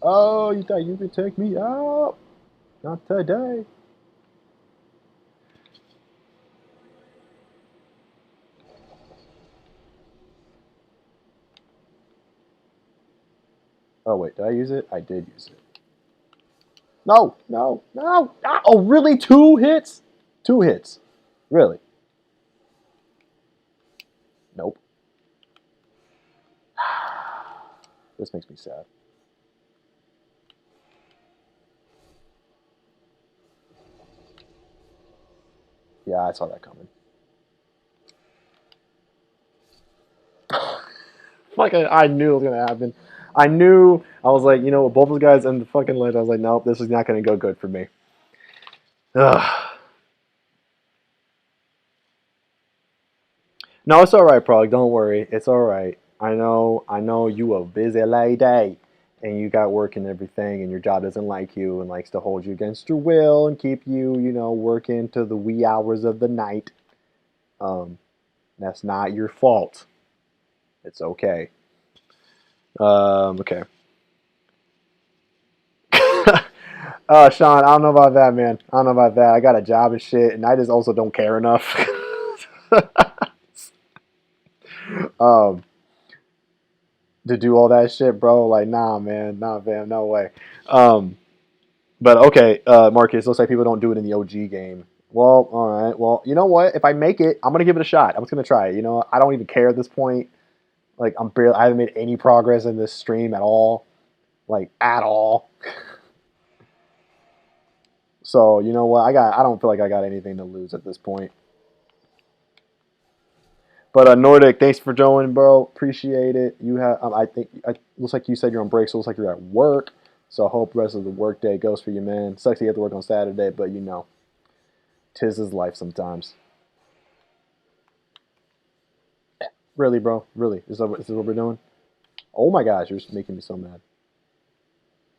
Oh, you thought you could take me out? Not today. Oh wait, did I use it? I did use it. No, no, no. Ah, oh, really? 2 hits? 2 hits. Really? Nope. This makes me sad. Yeah, I saw that coming. Like I knew it was gonna happen. I knew. I was like, both those guys in the fucking ledge. I was like, nope, this is not gonna go good for me. Ugh. No, it's all right, Prague. Don't worry. It's all right. I know you a busy lady, and you got work and everything, and your job doesn't like you and likes to hold you against your will and keep you, working to the wee hours of the night. Um, that's not your fault. It's okay. Okay. Sean, I don't know about that, man. I don't know about that. I got a job and shit, and I just also don't care enough. um, to do all that shit, bro. Like, nah, man, nah, fam, no way. Um, but okay, Marcus, looks like people don't do it in the OG game. Well, all right. Well, you know what? If I make it, I'm gonna give it a shot. I'm just gonna try it. I don't even care at this point. Like, I haven't made any progress in this stream at all, like at all. So you know what? I don't feel like I got anything to lose at this point. But Nordic, thanks for joining, bro. Appreciate it. You have, I think, looks like you said you're on break, so it looks like you're at work. So I hope the rest of the work day goes for you, man. Sucks you have to work on Saturday, but tis his life sometimes. Really, bro? Really? Is this what we're doing? Oh my gosh, you're just making me so mad.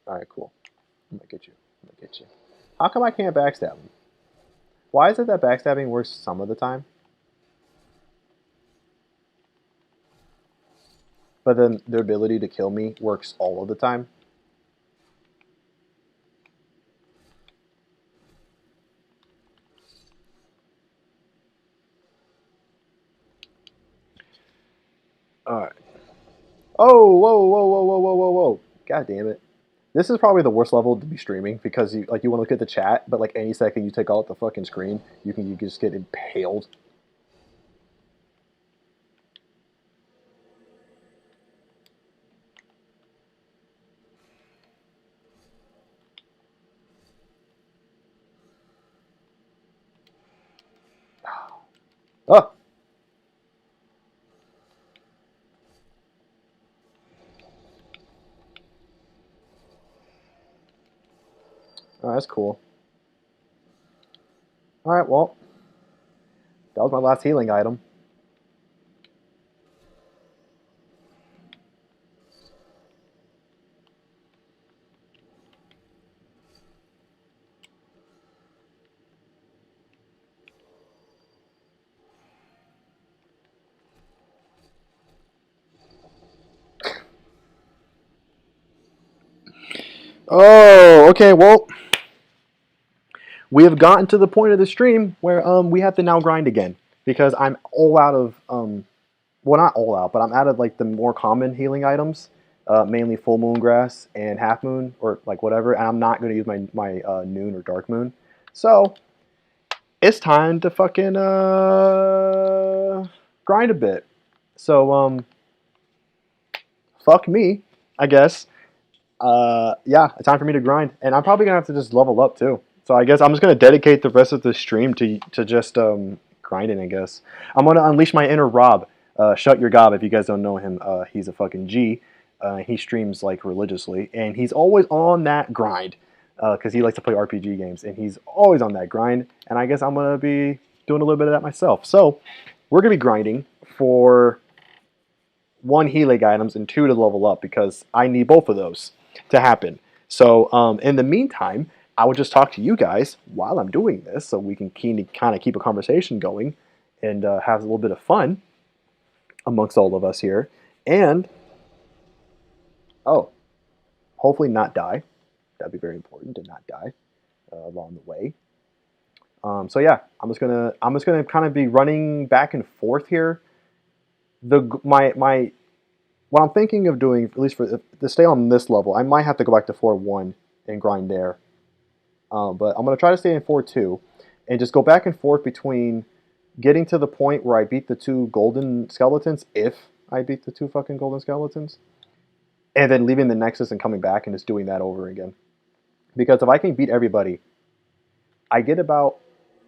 All right, cool. I'm gonna get you. I'm gonna get you. How come I can't backstab him? Why is it that backstabbing works some of the time, but then their ability to kill me works all of the time? All right. Oh, whoa, whoa, whoa, whoa, whoa, whoa, whoa! God damn it! This is probably the worst level to be streaming because you want to look at the chat, but like any second you take out the fucking screen, you can just get impaled. Oh, oh, that's cool. All right, well, that was my last healing item. Oh, okay. Well, we have gotten to the point of the stream where we have to now grind again because I'm all out of well, not all out, but I'm out of like the more common healing items, mainly full moon grass and half moon or like whatever. And I'm not going to use my noon or dark moon, so it's time to fucking grind a bit. So fuck me, I guess. Yeah, it's time for me to grind, and I'm probably gonna have to just level up too. So I guess I'm just gonna dedicate the rest of the stream to just grinding. I guess I'm gonna unleash my inner Rob. Shut your gob if you guys don't know him. He's a fucking G. He streams like religiously, and he's always on that grind because he likes to play RPG games, and he's always on that grind. And I guess I'm gonna be doing a little bit of that myself. So we're gonna be grinding for one healing items and two to level up because I need both of those to happen. So in the meantime, I would just talk to you guys while I'm doing this so we can kind of keep a conversation going and have a little bit of fun amongst all of us here. And, oh, hopefully not die. That'd be very important to not die along the way. So yeah, I'm just gonna kind of be running back and forth here. My what I'm thinking of doing, at least for to stay on this level, I might have to go back to 4-1 and grind there. But I'm going to try to stay in 4-2 and just go back and forth between getting to the point where I beat the two golden skeletons, if I beat the two fucking golden skeletons, and then leaving the Nexus and coming back and just doing that over again. Because if I can beat everybody, I get about,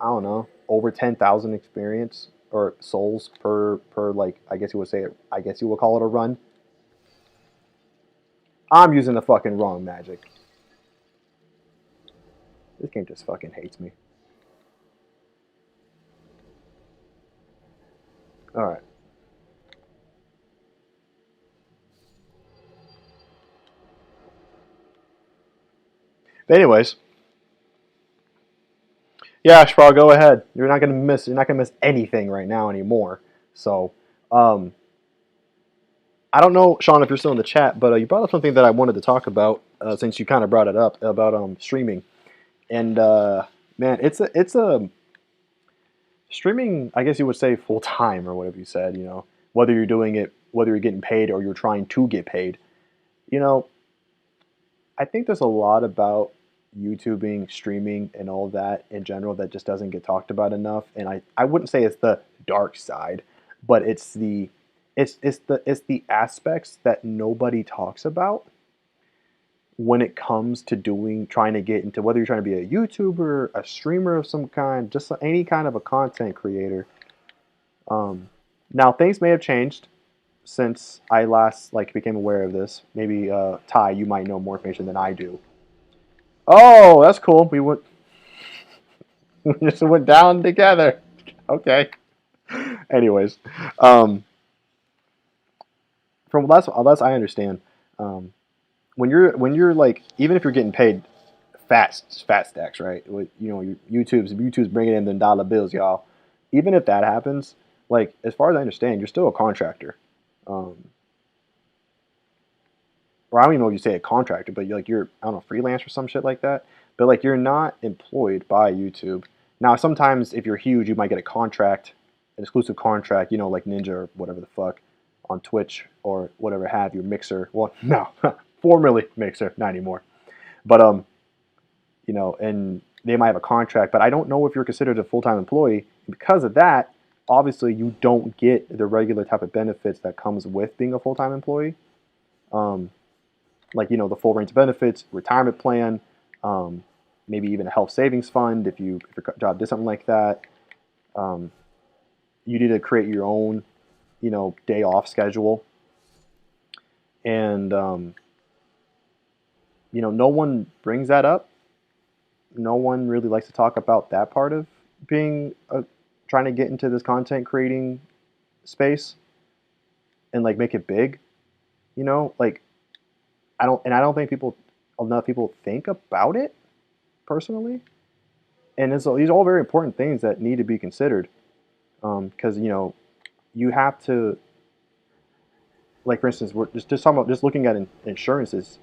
I don't know, over 10,000 experience or souls per like, I guess you would say it, I guess you would call it a run. I'm using the fucking wrong magic. This game just fucking hates me. Alright. But anyways. Yeah, Spral, go ahead. You're not gonna miss anything right now anymore. So, I don't know, Sean, if you're still in the chat, but you brought up something that I wanted to talk about since you kind of brought it up about streaming. And man, it's a streaming. I guess you would say full time or whatever you said. You know, whether you're doing it, whether you're getting paid or you're trying to get paid. You know, I think there's a lot about YouTubing, streaming, and all that in general that just doesn't get talked about enough. And I wouldn't say it's the dark side, but it's the aspects that nobody talks about when it comes to trying to get into whether you're trying to be a YouTuber, a streamer of some kind, just any kind of a content creator. Now things may have changed since I last became aware of this. Maybe Ty, you might know more information than I do. Oh, that's cool. We just went down together. Okay. Anyways, from less I understand, when you're like even if you're getting paid fat stacks, right? YouTube's bringing in the dollar bills, y'all. Even if that happens, like as far as I understand, you're still a contractor. Um, or I don't even know if you say a contractor, but you're I don't know freelance or some shit like that. But like you're not employed by YouTube. Now sometimes if you're huge, you might get a contract, an exclusive contract, like Ninja or whatever the fuck, on Twitch or whatever have you, Mixer. Well, no, formerly Mixer, not anymore. But you know, and they might have a contract, but I don't know if you're considered a full-time employee. Because of that, obviously you don't get the regular type of benefits that comes with being a full-time employee. Um, like, you know, the full range of benefits, retirement plan, um, maybe even a health savings fund if your job did something like that. Um, you need to create your own, you know, day off schedule, and you know, no one brings that up. No one really likes to talk about that part of being trying to get into this content creating space and like make it big. You know, like I don't think enough people think about it personally, and these are all very important things that need to be considered. Because you know, you have to, like, for instance, we're just talking about just looking at insurances.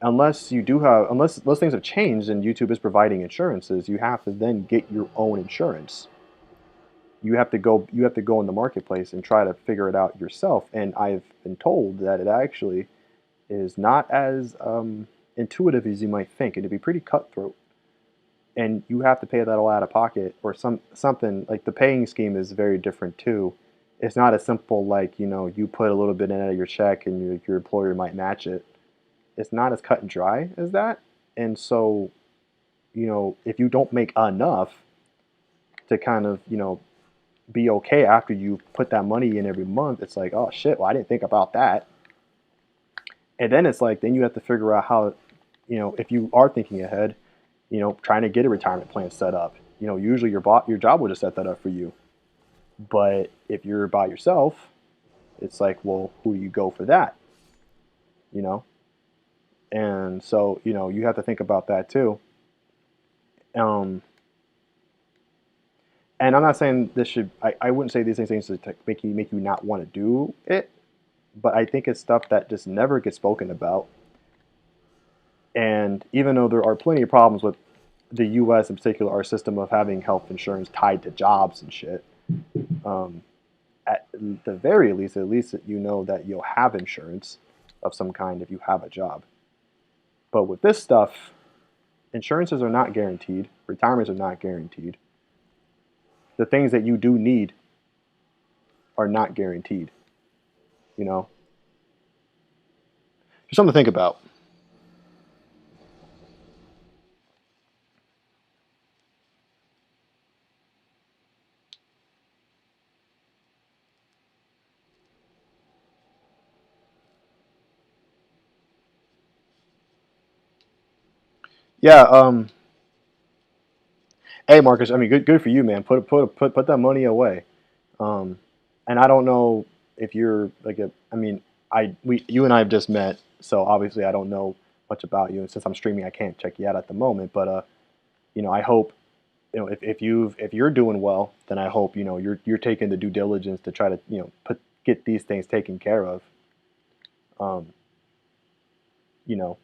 Unless things have changed and YouTube is providing insurances, you have to then get your own insurance. You have to go in the marketplace and try to figure it out yourself. And I've been told that it actually is not as intuitive as you might think. It'd be pretty cutthroat, and you have to pay that all out of pocket, or something like the paying scheme is very different too. It's not as simple like, you know, you put a little bit in out of your check and your employer might match it. It's not as cut and dry as that. And so, you know, if you don't make enough to kind of, you know, be okay after you put that money in every month, it's like, oh shit, well, I didn't think about that. And then it's like, then you have to figure out how, you know, if you are thinking ahead, you know, trying to get a retirement plan set up. You know, usually your job will just set that up for you. But if you're by yourself, it's like, well, who do you go for that? You know? And so, you know, you have to think about that too. Um, and I'm not saying this should, I wouldn't say these things to make you not want to do it, but I think it's stuff that just never gets spoken about. And even though there are plenty of problems with the U.S. in particular, our system of having health insurance tied to jobs and shit, um, at the very least, at least you know that you'll have insurance of some kind if you have a job. But with this stuff, insurances are not guaranteed. Retirements are not guaranteed. The things that you do need are not guaranteed. You know, just something to think about. Yeah. Hey, Marcus. I mean, good for you, man. Put that money away. Um, and I don't know if you're like a. I mean, you and I have just met, so obviously I don't know much about you. And since I'm streaming, I can't check you out at the moment. But you know, I hope, you know, if you're doing well, then I hope, you know, you're taking the due diligence to try to, you know, get these things taken care of. Um, you know,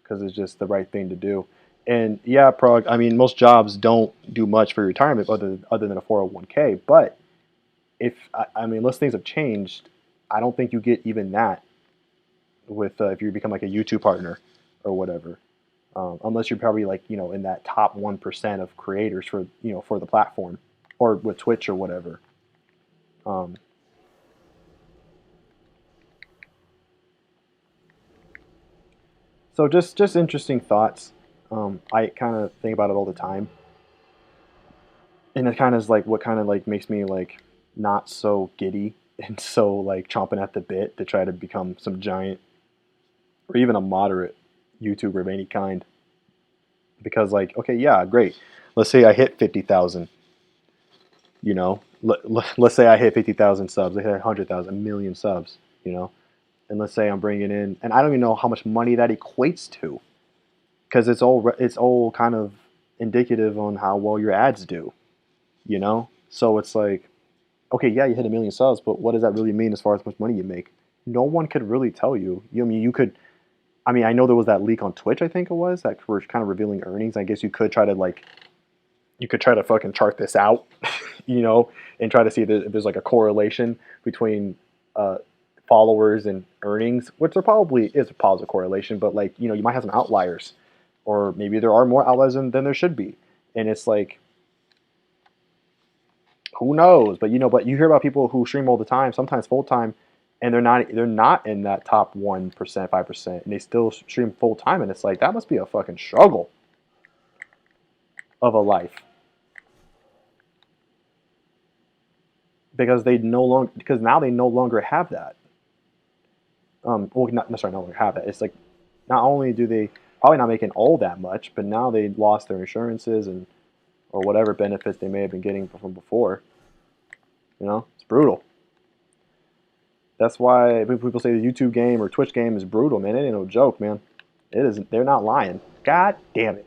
because it's just the right thing to do. And yeah, Prague. I mean, most jobs don't do much for retirement other than a 401k. But I mean, unless things have changed, I don't think you get even that with if you become like a YouTube partner or whatever. Unless you're probably like, you know, in that top 1% of creators for, you know, for the platform, or with Twitch or whatever. Um, so just interesting thoughts. I kind of think about it all the time, and it kind of is like what kind of like makes me like not so giddy and so like chomping at the bit to try to become some giant or even a moderate YouTuber of any kind. Because like, okay, yeah, great. Let's say I hit 50,000. You know, let's say I hit 50,000 subs. I hit 100,000, a million subs. You know, and let's say I'm bringing in, and I don't even know how much money that equates to, because it's all kind of indicative on how well your ads do. You know, so it's like, okay, yeah, you hit a million subs, but what does that really mean as far as how much money you make? No one could really tell you. I mean, you could. I mean, I know there was that leak on Twitch. I think it was that were kind of revealing earnings. I guess you could try to like, you could try to fucking chart this out, you know, and try to see if there's like a correlation between uh, followers and earnings, which there probably is a positive correlation, but like, you know, you might have some outliers, or maybe there are more outliers than there should be. And it's like, who knows? But you know, but you hear about people who stream all the time, sometimes full time, and they're not in that top 1%, 5%, and they still stream full time, and it's like that must be a fucking struggle of a life. Because now they no longer have that. Well, not necessarily no longer have that. It's like not only do they probably not making all that much, but now they lost their insurances and or whatever benefits they may have been getting from before. You know, it's brutal. That's why people say the YouTube game or Twitch game is brutal, man. It ain't no joke, man. It isn't. They're not lying. God damn it.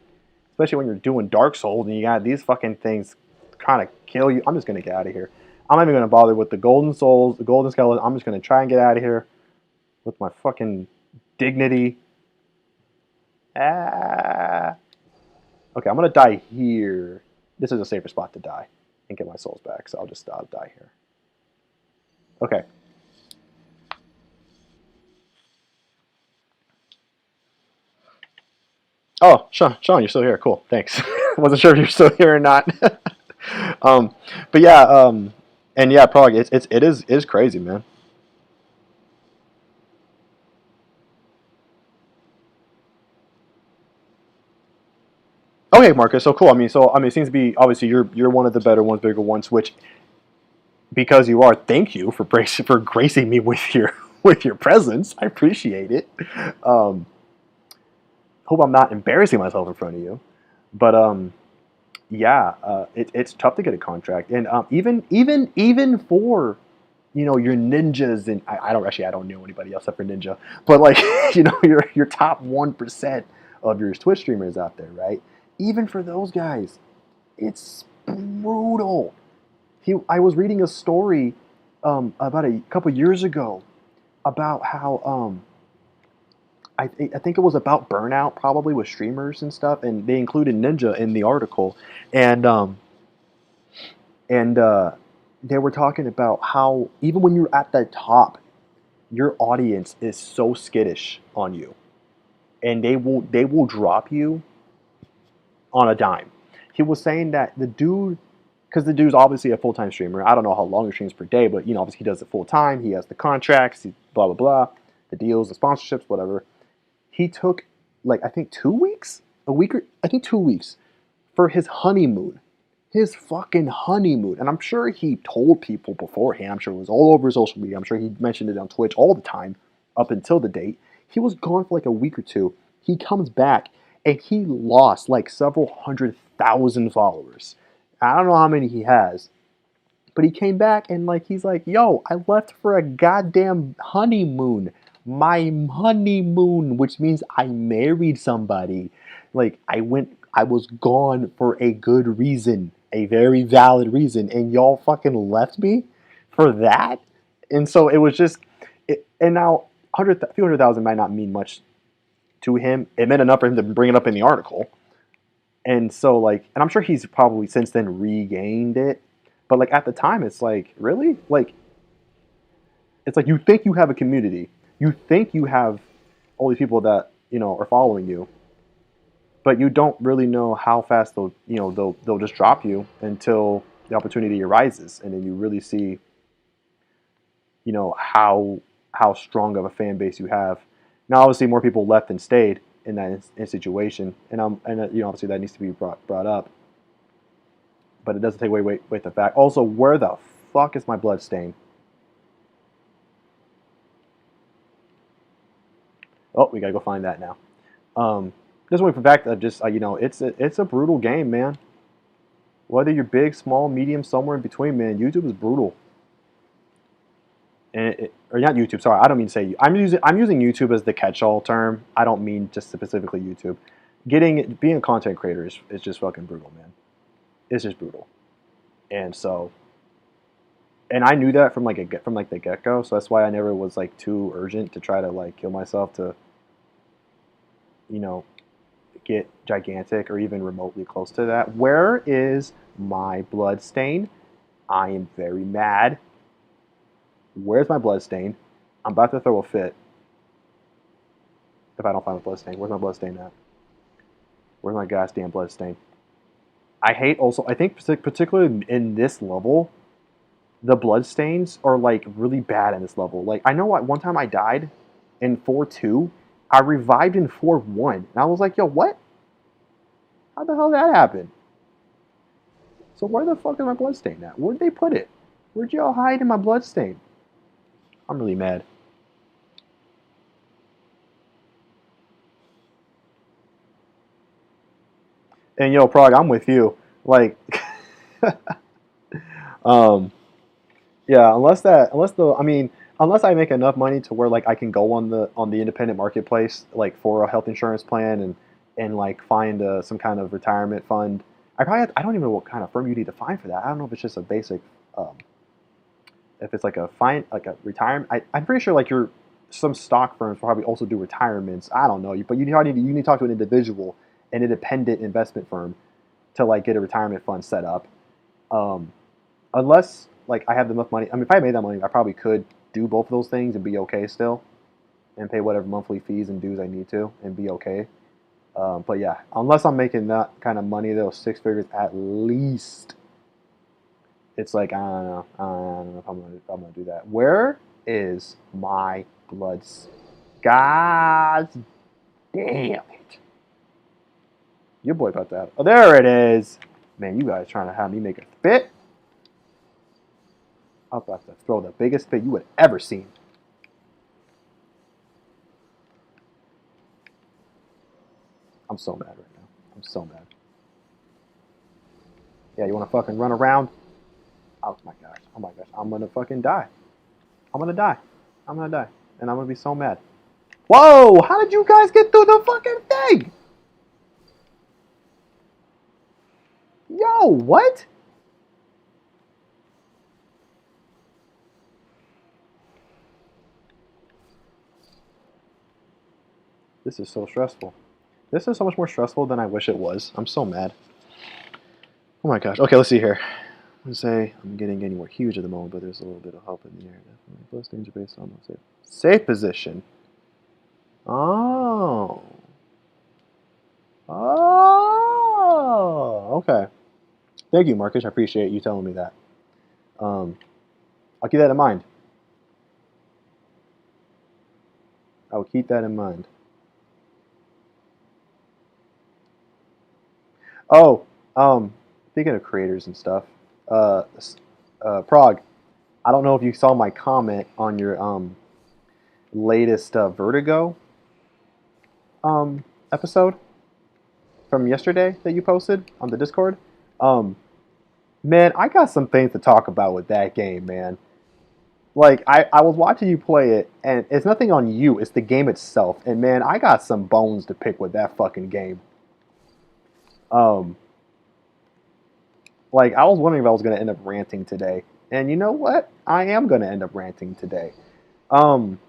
Especially when you're doing Dark Souls and you got these fucking things trying to kill you. I'm just gonna get out of here. I'm not even gonna bother with the golden souls, the golden skeleton. I'm just gonna try and get out of here with my fucking dignity. Ah. Okay, I'm gonna die here. This is a safer spot to die and get my souls back, so I'll just die here. Okay. Oh, Sean, you're still here. Cool, thanks. Wasn't sure if you're still here or not. um, but yeah, and yeah, probably it is crazy, man. Okay, Marcus. So cool. I mean, it seems to be obviously you're one of the better ones, bigger ones. Which, because you are, thank you for gracing me with your with your presence. I appreciate it. Um, hope I'm not embarrassing myself in front of you. But yeah, it's tough to get a contract, and even for your ninjas, and I don't know anybody else except for Ninja, but like your top 1% of your Twitch streamers out there, right? Even for those guys, it's brutal. I was reading a story about a couple years ago about how I think it was about burnout, probably with streamers and stuff, and they included Ninja in the article, and and they were talking about how even when you're at the top, your audience is so skittish on you, and they will drop you on a dime. He was saying that the dude, because the dude's obviously a full time streamer. I don't know how long he streams per day, but obviously he does it full time. He has the contracts, blah blah blah, the deals, the sponsorships, whatever. He took like I think 2 weeks, a week, or I think 2 weeks for his honeymoon, his fucking honeymoon. And I'm sure he told people beforehand. I'm sure it was all over his social media. I'm sure he mentioned it on Twitch all the time up until the date. He was gone for like a week or two. He comes back and he lost like several 100,000 followers. I don't know how many he has, but he came back and like he's like, "Yo, I left for a goddamn honeymoon. My honeymoon, which means I married somebody. Like I was gone for a good reason, a very valid reason, and y'all fucking left me for that." And so it was just, and now a few hundred thousand might not mean much to him. It meant enough for him to bring it up in the article. And so like, and I'm sure he's probably since then regained it. But like at the time, it's like, really? Like, it's like you think you have a community. You think you have all these people that, are following you, but you don't really know how fast they'll just drop you until the opportunity arises, and then you really see, how strong of a fan base you have. Now, obviously, more people left than stayed in that situation, and obviously that needs to be brought up, but it doesn't take away the fact. Also, where the fuck is my blood stain? Oh, we gotta go find that now. Just wait for the fact that it's a brutal game, man. Whether you're big, small, medium, somewhere in between, man, YouTube is brutal. And or not YouTube. Sorry, I don't mean to say. I'm using YouTube as the catch-all term. I don't mean just specifically YouTube. Being a content creator is just fucking brutal, man. It's just brutal. And so, and I knew that from the get-go. So that's why I never was like too urgent to try to like kill myself to, get gigantic or even remotely close to that. Where is my blood stain? I am very mad. Where's my blood stain? I'm about to throw a fit if I don't find the bloodstain. Where's my bloodstain at? Where's my goddamn bloodstain? I hate also, I think particularly in this level, the bloodstains are like really bad in this level. Like, I know what, one time I died in 4-2, I revived in 4-1, and I was like, yo, what? How the hell did that happen? So where the fuck is my bloodstain at? Where'd they put it? Where'd y'all hide in my bloodstain? I'm really mad. And yo, Prague, I'm with you. Like, um, yeah, unless I make enough money to where like I can go on the independent marketplace like for a health insurance plan and like find some kind of retirement fund. I don't even know what kind of firm you need to find for that. I don't know if it's just a basic, um, if it's like a retirement. I'm pretty sure like some stock firms probably also do retirements. I don't know, but you need to talk to an individual, an independent investment firm to like get a retirement fund set up. Um, Unless like I have enough money. I mean, if I made that money, I probably could do both of those things and be okay still, and pay whatever monthly fees and dues I need to and be okay. But yeah, unless I'm making that kind of money, those six figures at least, it's like I don't know. I don't know if I'm gonna do that. Where is my bloods? God damn it! Your boy about that. Oh, there it is. Man, you guys trying to have me make a fit? I'm about to throw the biggest fit you would ever seen. I'm so mad right now. I'm so mad. Yeah, you want to fucking run around? Oh my gosh. Oh my gosh. I'm gonna fucking die. I'm gonna die. I'm gonna die. And I'm gonna be so mad. Whoa! How did you guys get through the fucking thing? Yo, what? This is so stressful. This is so much more stressful than I wish it was. I'm so mad. Oh my gosh. Okay, let's see here. Let's say I'm getting anywhere huge at the moment, but there's a little bit of help in the air. Definitely. Plus things are based on safe position. Oh. Oh. Okay. Thank you, Marcus. I appreciate you telling me that. Um, I'll keep that in mind. I will keep that in mind. Oh, speaking of creators and stuff, uh, Prague. I don't know if you saw my comment on your latest Vertigo episode from yesterday that you posted on the Discord. Um, Man, I got some things to talk about with that game, man. Like, I was watching you play it, and it's nothing on you, it's the game itself. And man, I got some bones to pick with that fucking game. Um, like, I was wondering if I was going to end up ranting today. And you know what? I am going to end up ranting today. Um,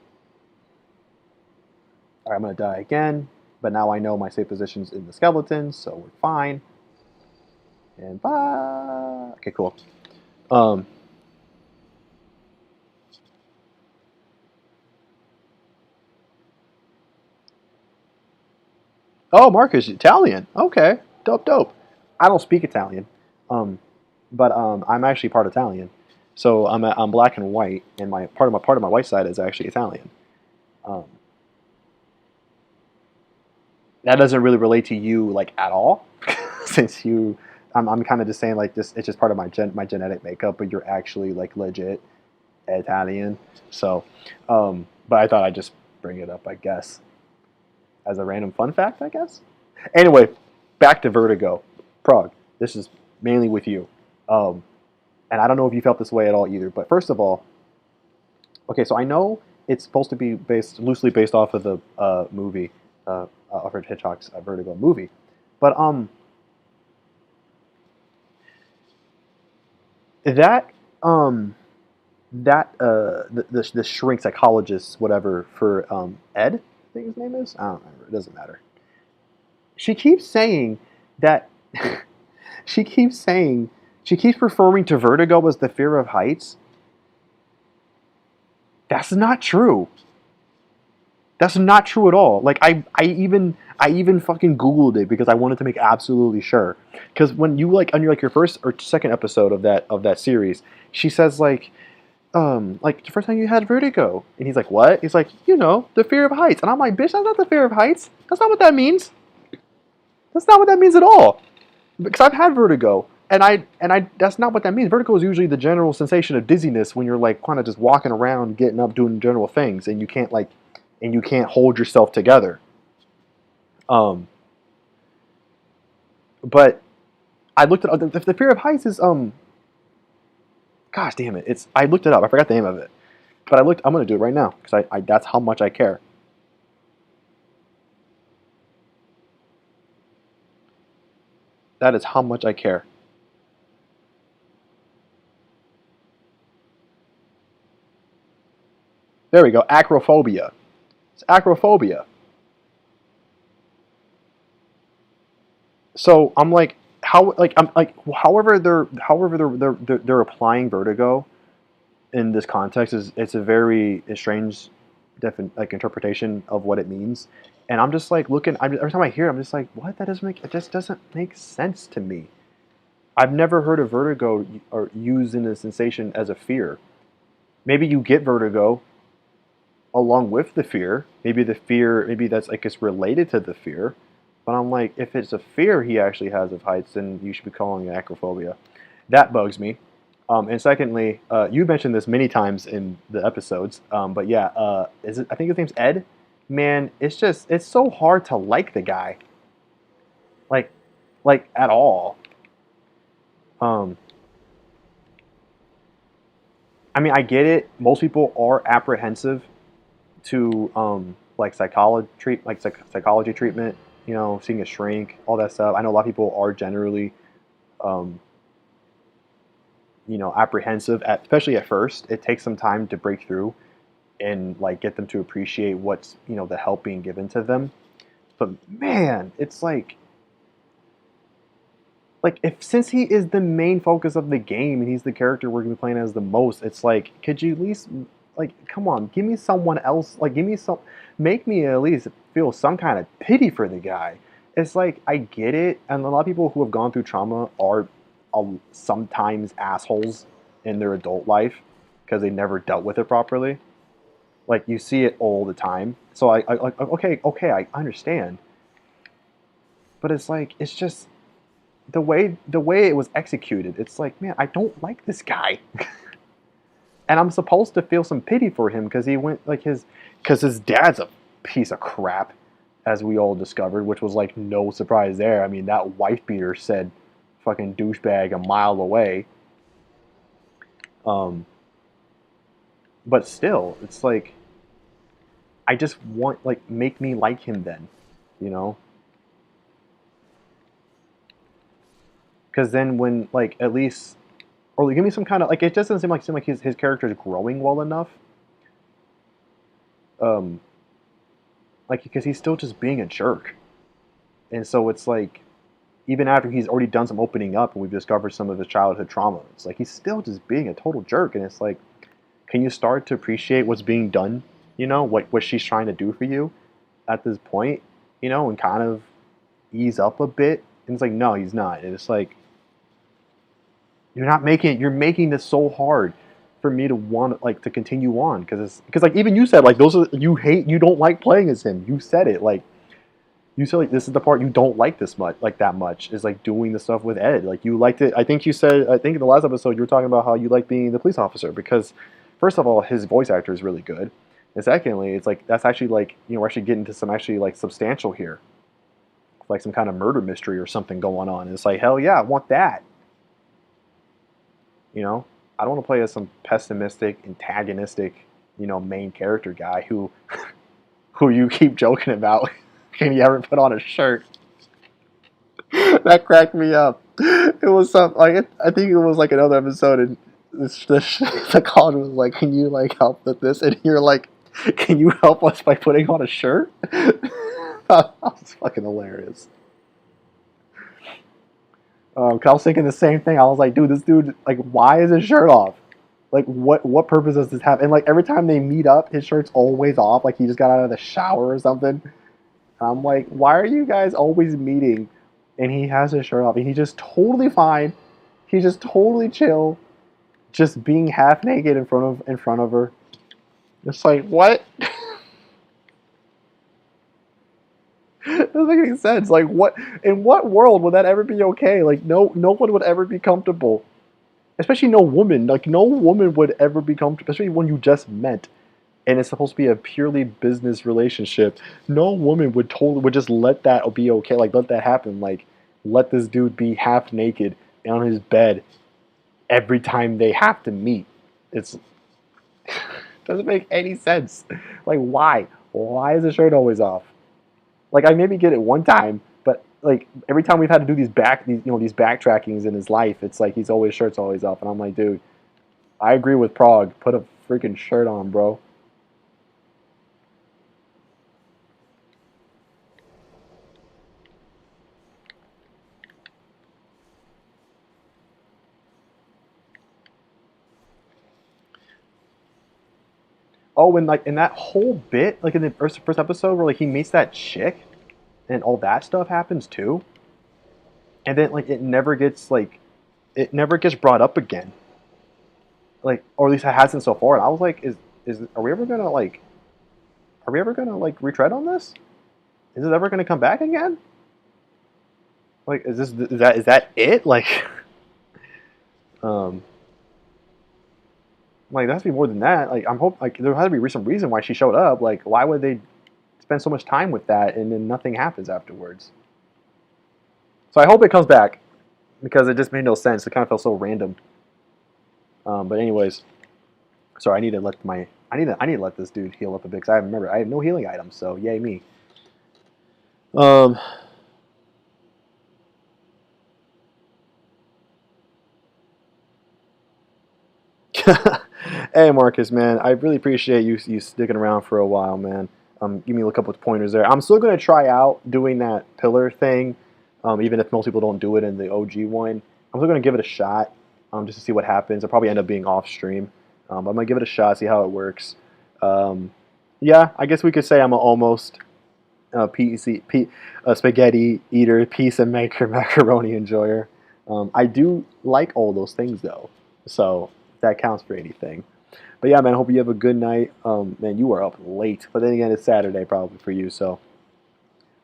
all right, I'm going to die again. But now I know my safe position's in the skeletons, so we're fine. And bye. Okay, cool. Um, oh, Marcus, Italian. Okay, dope, dope. I don't speak Italian, um, but I'm actually part Italian. So I'm black and white, and my part of my white side is actually Italian. Um, that doesn't really relate to you like at all, since I'm kind of just saying like this. It's just part of my genetic makeup, but you're actually like legit Italian. So, but I thought I'd just bring it up, I guess, as a random fun fact, I guess. Anyway, back to Vertigo, Prague. This is mainly with you, um, and I don't know if you felt this way at all either. But first of all, okay, so I know it's supposed to be loosely based off of the movie, Alfred Hitchcock's Vertigo movie, but that um, the shrink psychologist, whatever, for Ed, I think his name is. I don't remember. It doesn't matter. She keeps saying that she keeps saying she keeps referring to vertigo as the fear of heights. That's not true. That's not true at all. Like I even fucking Googled it because I wanted to make absolutely sure. Because when you like on your like your first or second episode of that series, she says like the first time you had vertigo, and he's like, what? He's like, you know, the fear of heights, and I'm like, bitch, that's not the fear of heights. That's not what that means. That's not what that means at all. Because I've had vertigo, and I that's not what that means. Vertigo is usually the general sensation of dizziness when you're like kind of just walking around, getting up, doing general things, and you can't hold yourself together. Um, but I looked at the fear of heights is gosh damn it, it's I looked it up. I forgot the name of it, but I looked. I'm gonna do it right now because I that's how much I care. That is how much I care. There we go. Acrophobia. It's acrophobia. So I'm like, how like I'm like, however they're applying vertigo in this context is it's a very strange, like interpretation of what it means. And I'm just like looking. Every time I hear it, I'm just like, what? That doesn't make it just doesn't make sense to me. I've never heard of vertigo or used in a sensation as a fear. Maybe you get vertigo along with the fear. Maybe the fear, maybe that's like it's related to the fear. But I'm like, if it's a fear he actually has of heights, then you should be calling it acrophobia. That bugs me. And secondly, you mentioned this many times in the episodes, but yeah, is it? I think his name's Ed. Man, it's so hard to like the guy, like like at all. Um, I mean, I get it. Most people are apprehensive to like psychology treatment. You know, seeing a shrink, all that stuff. I know a lot of people are generally um, you know, apprehensive at, especially at first. It takes some time to break through and like get them to appreciate what's, you know, the help being given to them. But man, it's like if since he is the main focus of the game and he's the character we're gonna be playing as the most, it's like could you at least like come on, give me someone else, like give me some, make me at least feel some kind of pity for the guy. It's like I get it, and a lot of people who have gone through trauma are sometimes assholes in their adult life because they never dealt with it properly. Like you see it all the time. So I like okay, I understand, but it's like it's just the way it was executed, it's like, man, I don't like this guy. And I'm supposed to feel some pity for him because he went like his because his dad's a piece of crap, as we all discovered, which was like no surprise there. I mean, that wife beater said fucking douchebag a mile away. Um, but still, it's like I just want like make me like him then, you know? Because then when like at least or like, give me some kind of like it just doesn't seem like his character is growing well enough. Um, like because he's still just being a jerk, and so it's like even after he's already done some opening up and we've discovered some of his childhood trauma, it's like he's still just being a total jerk, and it's like, can you start to appreciate what's being done? You know what she's trying to do for you at this point, you know, and kind of ease up a bit. And it's like, no, he's not. And it's like you're making this so hard for me to want like to continue on because like even you said like those are you don't like playing as him. You said it like you said like this is the part you don't like this much like that much is like doing the stuff with Ed. Like you liked it. I think you said I think in the last episode you were talking about how you like being the police officer because first of all his voice actor is really good. And secondly, it's like that's actually like you know we're actually getting to some actually like substantial here, like some kind of murder mystery or something going on. And it's like hell yeah, I want that. You know, I don't want to play as some pessimistic, antagonistic, you know, main character guy who who you keep joking about and you haven't put on a shirt. That cracked me up. It was some like I think it was like another episode, and the caller was like, "Can you like help with this?" And you're like, "Can you help us by putting on a shirt?" That was fucking hilarious. 'Cause I was thinking the same thing. I was like, "Dude, this dude like, why is his shirt off? Like what purpose does this have? And like every time they meet up, his shirt's always off, like he just got out of the shower or something. I'm like, why are you guys always meeting? And he has his shirt off, and he's just totally fine. He's just totally chill, just being half naked in front of her. It's like what? Doesn't make any sense. Like what? In what world would that ever be okay? Like no one would ever be comfortable, especially no woman. Like no woman would ever be comfortable, especially when you just met and it's supposed to be a purely business relationship. No woman would just let that be okay. Like let that happen. Like let this dude be half naked on his bed every time they have to meet. It's doesn't make any sense. Like why? Why is the shirt always off? Like I maybe get it one time, but like every time we've had to do these backtrackings in his life, it's like he's always shirt's always off, and I'm like, dude, I agree with Prague. Put a freaking shirt on, bro. Oh, and like in that whole bit, like in the first episode where like he meets that chick, and all that stuff happens too, and then like it never gets brought up again, like or at least it hasn't so far. And I was like, is are we ever gonna like retread on this? Is this ever gonna come back again? Like, is that it? Like, um, like there has to be more than that. Like, like there has to be some reason why she showed up. Like, why would they spend so much time with that and then nothing happens afterwards? So I hope it comes back because it just made no sense. It kind of felt so random. But anyways, sorry, I need to let this dude heal up a bit because I remember I have no healing items. So yay me. Um, hey Marcus, man, I really appreciate you sticking around for a while, man. Give me a couple of pointers there. I'm still gonna try out doing that pillar thing, even if most people don't do it in the OG one. I'm still gonna give it a shot, just to see what happens. I'll probably end up being off stream, but I'm gonna give it a shot, see how it works. Um, yeah, I guess we could say I'm a almost spaghetti eater, pizza maker, macaroni enjoyer. I do like all those things though, so that counts for anything. But yeah, man, I hope you have a good night. Man, you are up late, but then again, it's Saturday probably for you. So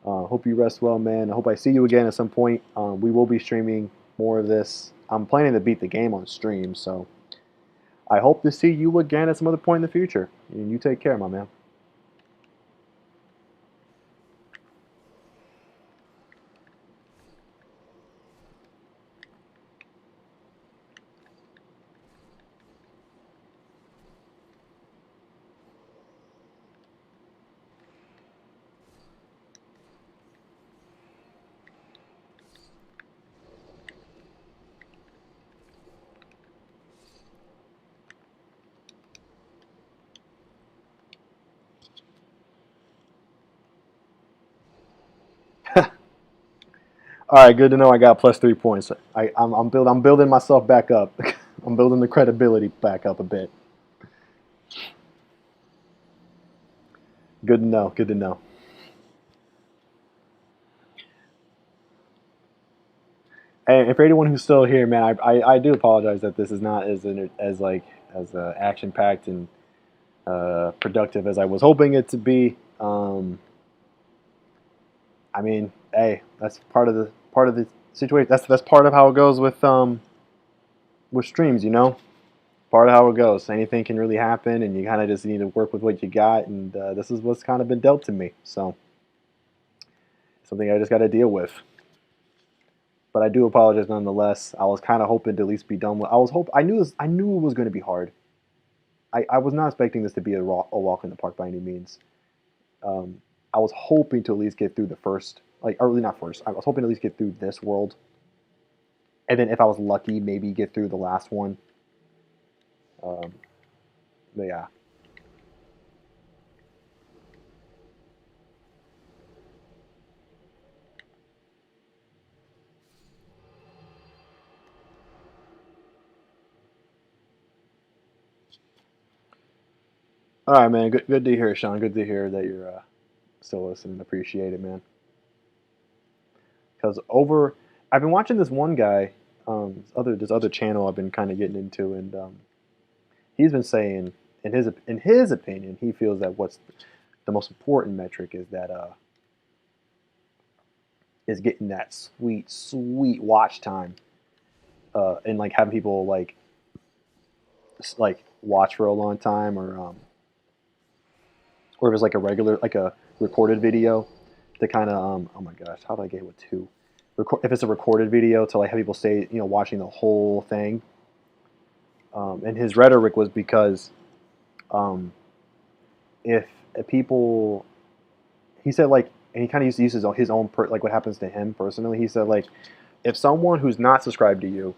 hope you rest well, man. I hope I see you again at some point. We will be streaming more of this. I'm planning to beat the game on stream, so I hope to see you again at some other point in the future. And you take care, my man. All right, good to know I got plus 3 points. I'm building myself back up. I'm building the credibility back up a bit. Good to know. Good to know. And for anyone who's still here, man, I do apologize that this is not as action packed and productive as I was hoping it to be. I mean, hey, that's part of the situation. That's part of how it goes with streams, you know. Part of how it goes. Anything can really happen, and you kind of just need to work with what you got. And this is what's kind of been dealt to me. So something I just got to deal with. But I do apologize nonetheless. I was kind of hoping to at least be done with. I knew it was going to be hard. I was not expecting this to be a walk in the park by any means. Um, I was hoping to at least get through the first, like, or really not first. I was hoping to at least get through this world, and then if I was lucky, maybe get through the last one. Um, but yeah, All right, man. Good to hear, Sean. Good to hear that you're still listening. Appreciate it, man. Because I've been watching this one guy, this other channel I've been kind of getting into, and he's been saying, in his opinion, he feels that what's the most important metric is that is getting that sweet watch time, and like having people like watch for a long time, or if it's like a regular like a recorded video to kind of oh my gosh, how do I get it with two? If it's a recorded video to like have people stay watching the whole thing. And his rhetoric was because um, if people, he said like, and he kind of uses his own like what happens to him personally. He said like, if someone who's not subscribed to you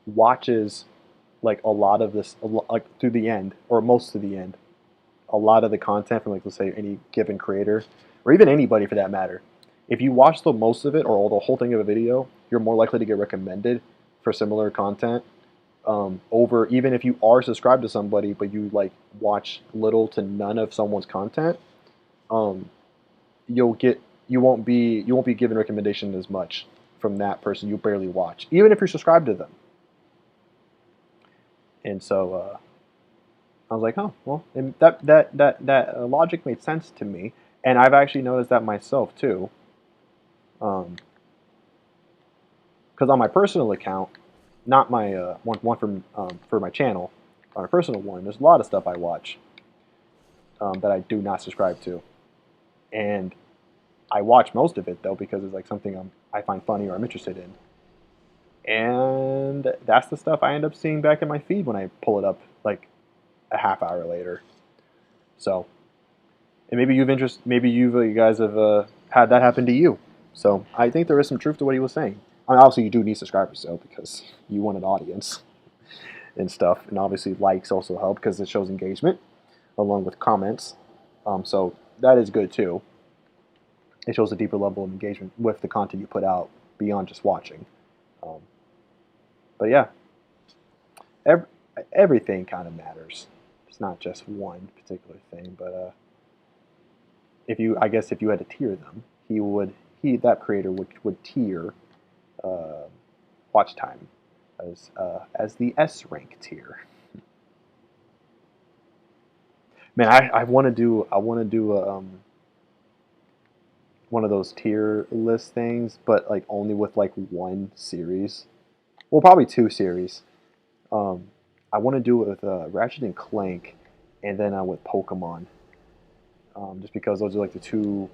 watches like a lot of this, like through the end or most of the end, a lot of the content from like let's say any given creator or even anybody for that matter, if you watch the most of it or the whole thing of a video, you're more likely to get recommended for similar content over even if you are subscribed to somebody but you like watch little to none of someone's content. um, you won't be given recommendation as much from that person you barely watch even if you're subscribed to them. And so I was like, oh well, and that logic made sense to me, and I've actually noticed that myself too. Because on my personal account, not my one from for my channel, on a personal one, there's a lot of stuff I watch that I do not subscribe to, and I watch most of it though because it's like something I find funny or I'm interested in, and that's the stuff I end up seeing back in my feed when I pull it up like a half hour later. So, and maybe you guys have had that happen to you. So I think there is some truth to what he was saying. I mean, obviously, you do need subscribers though because you want an audience and stuff, and obviously likes also help because it shows engagement along with comments. So that is good too. It shows a deeper level of engagement with the content you put out beyond just watching. Um, but yeah, every, everything kind of matters. It's not just one particular thing. But I guess if you had to tier them, that creator would tier uh, watch time as the S rank tier. Man, I want to do one of those tier list things, but like only with like one series. Well, probably two series. Um, I want to do it with Ratchet and Clank, and then with Pokemon, just because those are like the two,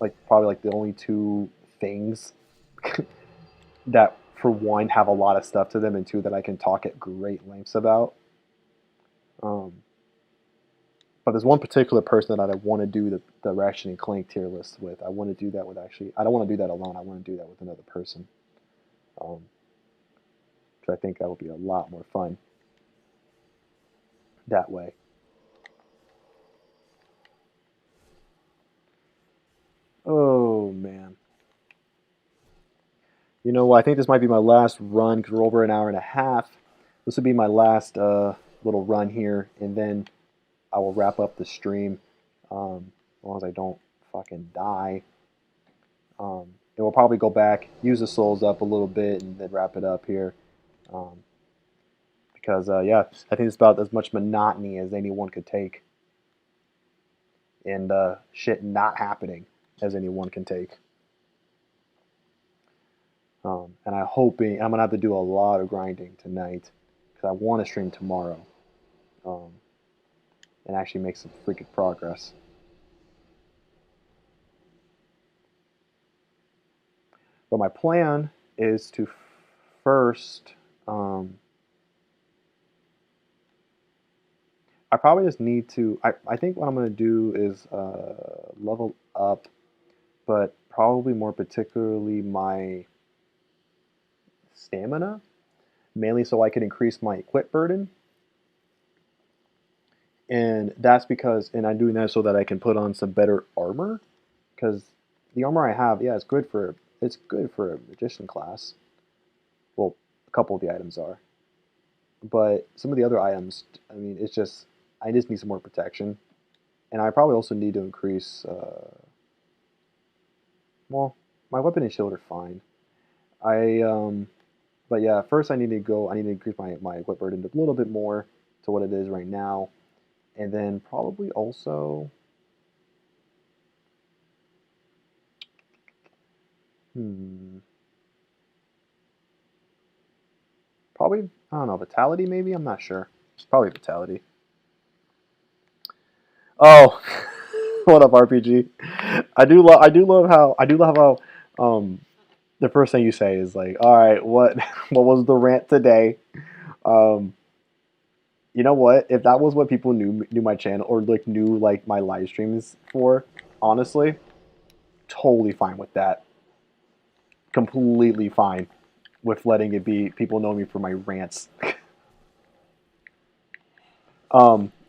like probably like the only two things that, for one, have a lot of stuff to them, and two that I can talk at great lengths about. Um, but there's one particular person that I want to do the Ratchet and Clank tier list with. I want to do that with actually. I don't want to do that alone. I want to do that with another person. Um, because I think that would be a lot more fun that way. Oh man. You know, I think this might be my last run because we're over an hour and a half. This would be my last little run here, and then I will wrap up the stream. As long as I don't fucking die. And we'll probably go back, use the souls up a little bit, and then wrap it up here. Um, because, yeah, I think it's about as much monotony as anyone could take, and shit not happening as anyone can take. And I'm gonna have to do a lot of grinding tonight because I want to stream tomorrow, um, and actually make some freaking progress. But my plan is to first. I probably just need to. I think what I'm gonna do is level up, but probably more particularly my stamina, mainly so I can increase my equip burden. And that's because, and I'm doing that so that I can put on some better armor, because the armor I have, yeah, it's good for a magician class. Well, a couple of the items are, but some of the other items, I mean, it's just I just need some more protection, and I probably also need to increase. Well, my weapon and shield are fine. But yeah, first I need to go. I need to increase my whip burden a little bit more to what it is right now, and then probably also. Hmm. Probably, I don't know, vitality maybe? I'm not sure. Probably vitality. Oh, what up, RPG? I do love how the first thing you say is like, all right, what what was the rant today? Um, you know what? If that was what people knew my channel or like knew like my live streams for, honestly, totally fine with that. Completely fine with letting it be people know me for my rants.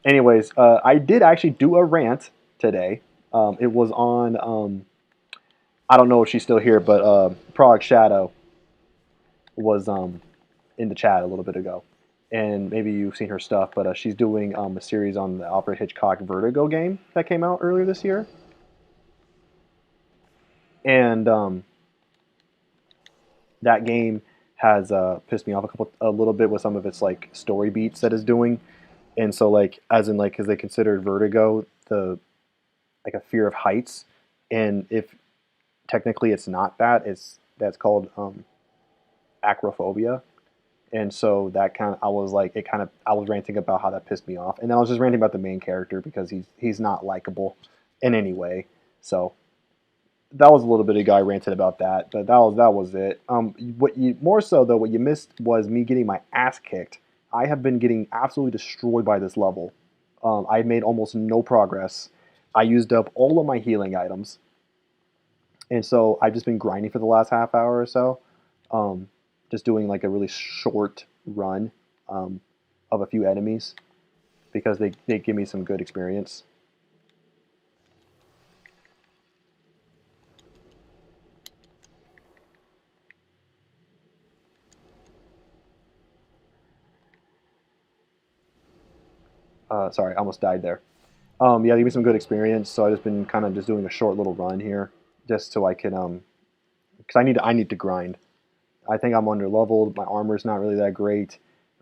Anyways, I did actually do a rant today. It was on. I don't know if she's still here, but Prague Shadow was in the chat a little bit ago, and maybe you've seen her stuff. But she's doing a series on the Alfred Hitchcock Vertigo game that came out earlier this year, and that game has pissed me off a little bit with some of its like story beats that it's doing, and so like as in like because they considered Vertigo the like a fear of heights, and if technically it's not that, that's called acrophobia. And so that kind of I was like it kind of I was ranting about how that pissed me off, and then I was just ranting about the main character because he's not likable in any way. So that was a little bit of guy ranted about that, but that was it. What you more so though, what you missed was me getting my ass kicked. I have been getting absolutely destroyed by this level. I made almost no progress. I used up all of my healing items, and so I've just been grinding for the last half hour or so, um, just doing like a really short run um, of a few enemies because they give me some good experience. Sorry, I almost died there. Yeah, they give me some good experience. So I've just been kind of just doing a short little run here, just so I can because I need to grind. I think I'm under leveled. My armor's not really that great.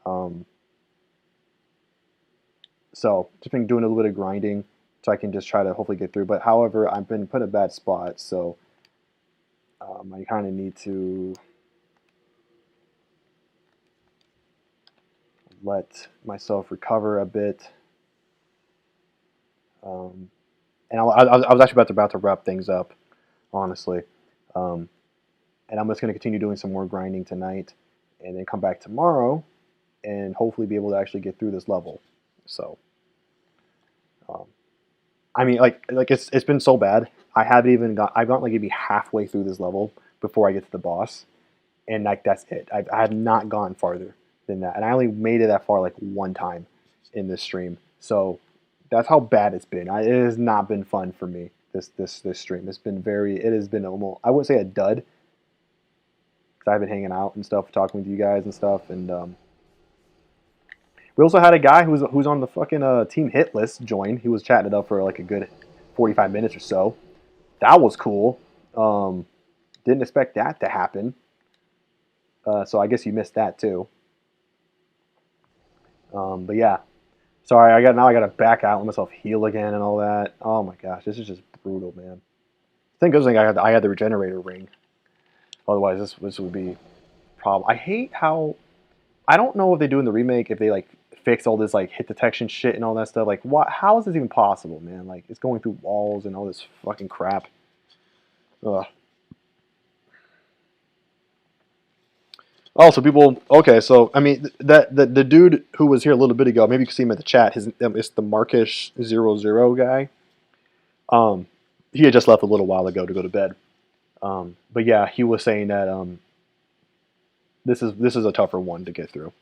Um, so just been doing a little bit of grinding so I can just try to hopefully get through. But however, I've been put in a bad spot, so I kind of need to let myself recover a bit. Um, and I was actually about to wrap things up, honestly. Um, and I'm just going to continue doing some more grinding tonight, and then come back tomorrow, and hopefully be able to actually get through this level. So, um, I mean, like it's been so bad. I've gotten like maybe halfway through this level before I get to the boss, and like that's it. I have not gone farther than that, and I only made it that far like one time in this stream. So that's how bad it's been. It has not been fun for me. This stream. It's been very. It has been almost. I wouldn't say a dud because I've been hanging out and stuff, talking with you guys and stuff, and we also had a guy who's on the fucking team hit list join. He was chatting it up for like a good 45 minutes or so. That was cool. Didn't expect that to happen. So I guess you missed that too. But yeah, sorry. I got to back out, let myself heal again and all that. Oh my gosh, this is just brutal, man. I think good thing I had the regenerator ring. Otherwise, this would be a problem. I hate how I don't know if they do in the remake if they like fix all this like hit detection shit and all that stuff. Like, what? How is this even possible, man? Like, it's going through walls and all this fucking crap. Ugh. Also, people. Okay, so I mean, that the dude who was here a little bit ago, maybe you can see him in the chat. It's the Markish00 guy. Um, he had just left a little while ago to go to bed. But yeah, he was saying that this is a tougher one to get through.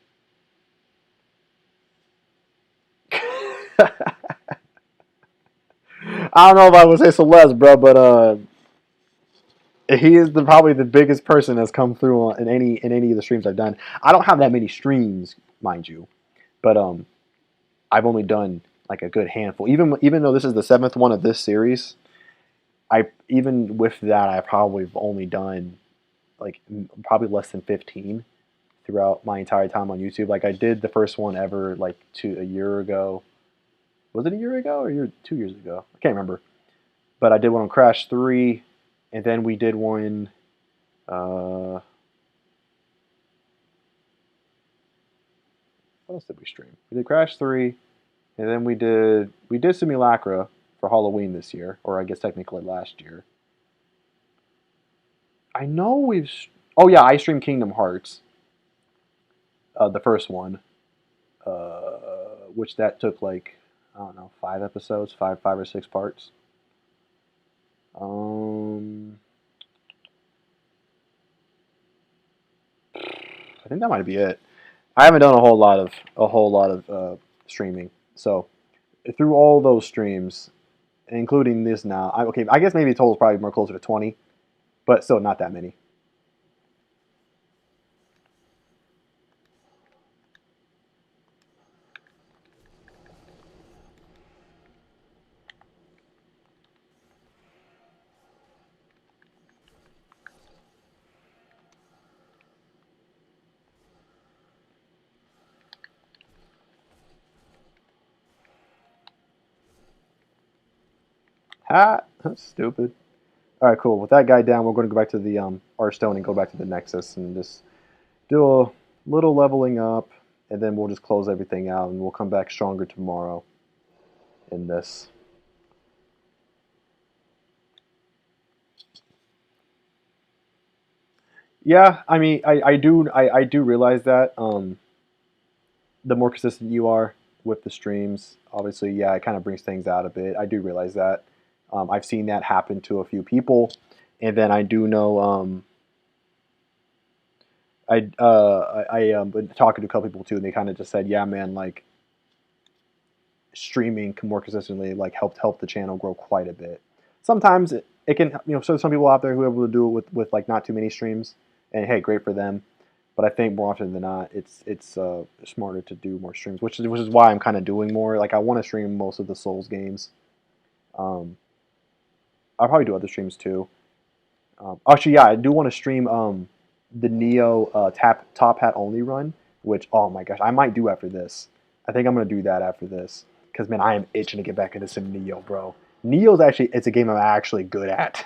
I don't know if I would say Celeste, bro, but he is probably the biggest person that's come through in any of the streams I've done. I don't have that many streams, mind you, but I've only done like a good handful. Even though this is the 7th one of this series, even with that I probably have only done like probably less than 15 throughout my entire time on YouTube. Like I did the first one ever like a year ago. Was it a year ago or 2 years ago? I can't remember. But I did one on Crash 3, and then we did one. What else did we stream? We did Crash 3, and then we did Simulacra for Halloween this year, or I guess technically last year. I know we've. Oh yeah, I streamed Kingdom Hearts, the first one, which that took like I don't know 5 episodes, five or 6 parts. I think that might be it. I haven't done a whole lot of streaming. So through all those streams, including this now, okay, I guess maybe the total is probably more closer to 20, but still not that many. Ha! That's stupid. All right, cool. With that guy down, we're going to go back to the Arstone and go back to the Nexus and just do a little leveling up, and then we'll just close everything out, and we'll come back stronger tomorrow in this. Yeah, I mean, I do realize that the more consistent you are with the streams, obviously, yeah, it kind of brings things out a bit. I do realize that. I've seen that happen to a few people, and then I do know I been talking to a couple people too, and they kind of just said, yeah, man, like streaming more consistently like help the channel grow quite a bit. Sometimes it can, so some people out there who are able to do it with like not too many streams, and hey, great for them. But I think more often than not, it's smarter to do more streams, which is why I'm kind of doing more. Like I want to stream most of the Souls games. Um, I'll probably do other streams too. Actually, yeah, I do want to stream the Neo top hat only run, which oh my gosh, I might do after this. I think I'm gonna do that after this because man, I am itching to get back into some Neo, bro. Neo's actually it's a game I'm actually good at.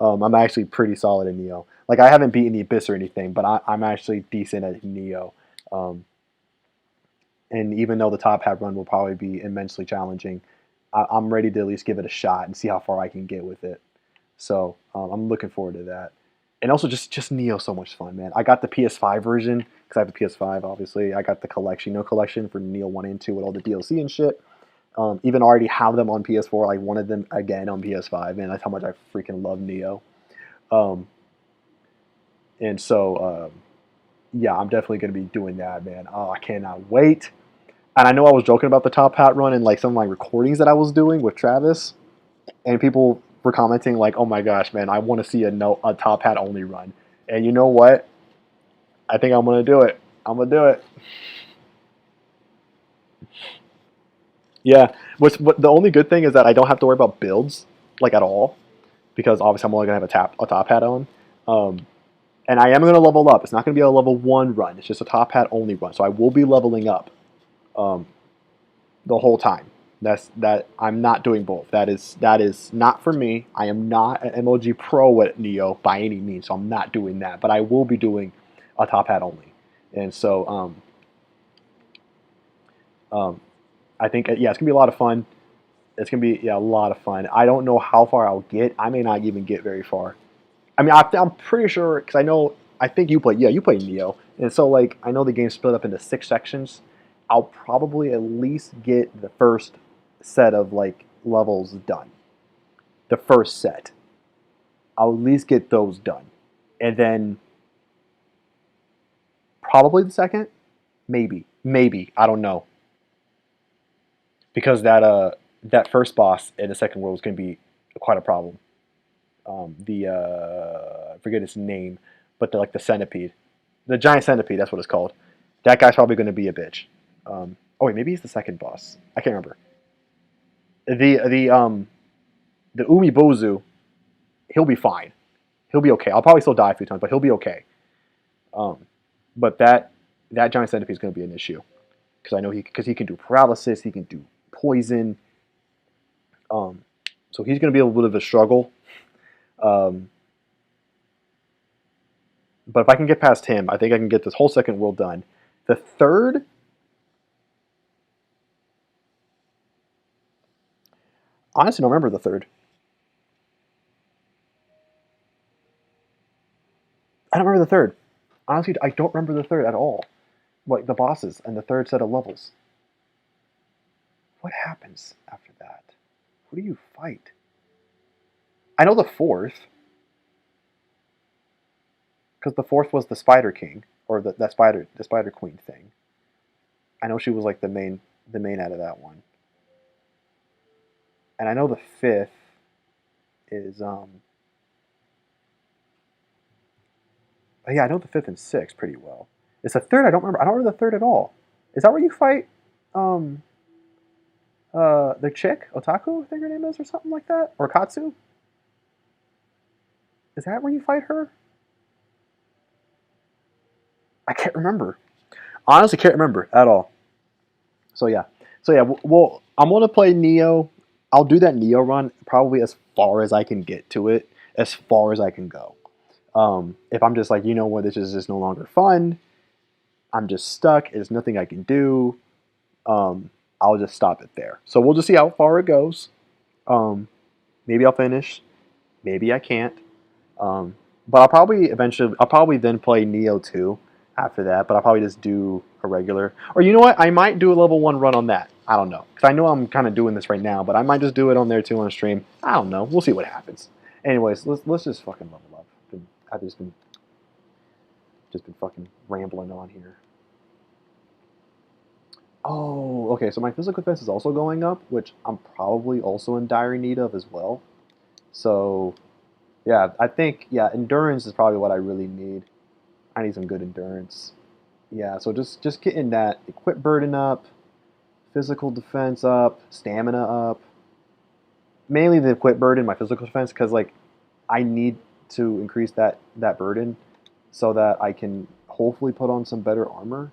I'm actually pretty solid in Neo. Like I haven't beaten the Abyss or anything, but I'm actually decent at Neo. Um, and even though the top hat run will probably be immensely challenging, I'm ready to at least give it a shot and see how far I can get with it. So I'm looking forward to that. And also just Neo so much fun, man. I got the PS5 version because I have the PS5. Obviously, I got the collection for Neo 1 and 2 with all the DLC and shit. Even already have them on PS4. I wanted them again on PS5, man. That's how much I freaking love Neo. Um, and so yeah, I'm definitely gonna be doing that, man. Oh, I cannot wait. And I know I was joking about the top hat run and like some of my recordings that I was doing with Travis, and people were commenting like, "Oh my gosh, man, I want to see a top hat only run." And you know what? I think I'm gonna do it. I'm gonna do it. Yeah. What the only good thing is that I don't have to worry about builds like at all because obviously I'm only gonna have a top hat on. Um, and I am gonna level up. It's not gonna be a level 1 run. It's just a top hat only run. So I will be leveling up um, the whole time. That I'm not doing both. That is not for me. I am not an MOG pro at Neo by any means, so I'm not doing that. But I will be doing a top hat only, and so um, I think yeah, it's gonna be a lot of fun. It's gonna be yeah a lot of fun. I don't know how far I'll get. I may not even get very far. I mean, I'm pretty sure because I know I think you play you play Neo, and so like I know the game's split up into 6 sections. I'll probably at least get the first set of like levels done. The first set, I'll at least get those done, and then probably the second, maybe I don't know because that first boss in the second world is going to be quite a problem. I forget its name, but the centipede, the giant centipede. That's what it's called. That guy's probably going to be a bitch. Oh wait, maybe he's the second boss. I can't remember. The Umibozu, he'll be fine. He'll be okay. I'll probably still die a few times, but he'll be okay. Um, but that giant centipede is going to be an issue because I know he can do paralysis, he can do poison. Um, so he's going to be a little bit of a struggle. Um, but if I can get past him, I think I can get this whole second world done. The third, honestly, don't remember the third. I don't remember the third. Honestly, I don't remember the third at all. Like the bosses and the third set of levels. What happens after that? Who do you fight? I know the fourth, because the fourth was the Spider King or the Spider Queen thing. I know she was like the main out of that one, and I know the fifth is yeah, I know the fifth and sixth pretty well. It's the third I don't remember. I don't remember the third at all. Is that where you fight um the chick Otaku? I think her name is or something like that, or Katsu? Is that where you fight her? I can't remember. Honestly, can't remember at all. So yeah, Well, I'm gonna play Neo. I'll do that Neo run probably as far as I can get to it, as far as I can go. If I'm just like, you know what, this is just no longer fun. I'm just stuck. There's nothing I can do. Um, I'll just stop it there. So we'll just see how far it goes. Um, maybe I'll finish. Maybe I can't. Um, but I'll probably then play Neo 2 after that, but I'll probably just do a regular. Or you know what? I might do a level 1 run on that. I don't know. Because I know I'm kind of doing this right now, but I might just do it on there too on stream. I don't know. We'll see what happens. Anyways, let's just fucking level up. I've just been fucking rambling on here. Oh, okay. So my physical defense is also going up, which I'm probably also in dire need of as well. So yeah, I think endurance is probably what I really need. I need some good endurance. Yeah, so just getting that equip burden up, physical defense up, stamina up. Mainly the equip burden, my physical defense, because like I need to increase that burden so that I can hopefully put on some better armor.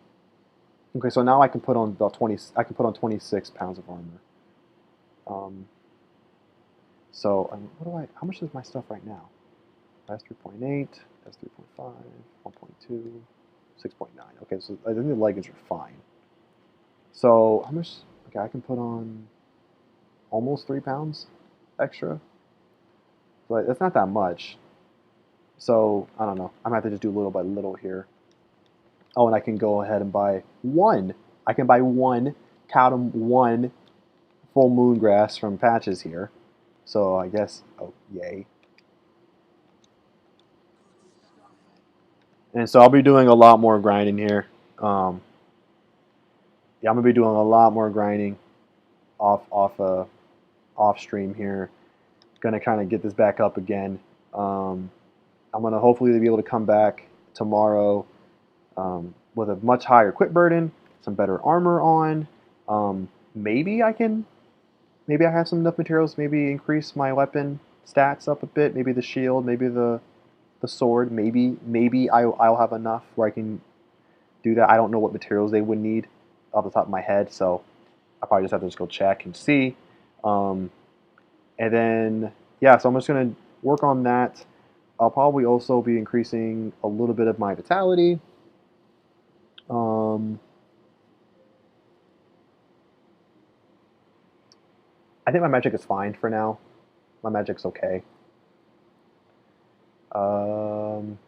Okay, so now I can put on about 20. I can put on 26 pounds of armor. Um, so what do I? How much is my stuff right now? That's 3.8. That's 3.5. 1.2. 6.9. Okay, so I think the leggings are fine. So how much? Okay, I can put on almost 3 pounds extra. But that's not that much. So I don't know. I'm gonna have to just do little by little here. Oh, and I can go ahead and buy one. I can buy one, count them, one full moon grass from patches here. So I guess, oh, yay. And so I'll be doing a lot more grinding here. Yeah, I'm gonna be doing a lot more grinding off stream here. Gonna kind of get this back up again. I'm gonna hopefully be able to come back tomorrow with a much higher equip burden, some better armor on. Maybe maybe I have some enough materials. Maybe increase my weapon stats up a bit. Maybe the shield. Maybe the sword. Maybe I'll have enough where I can do that. I don't know what materials they would need off the top of my head, so I probably just have to just go check and see. Um, and then yeah, so I'm just gonna work on that. I'll probably also be increasing a little bit of my vitality. Um, I think my magic is fine for now. My magic's okay. Um,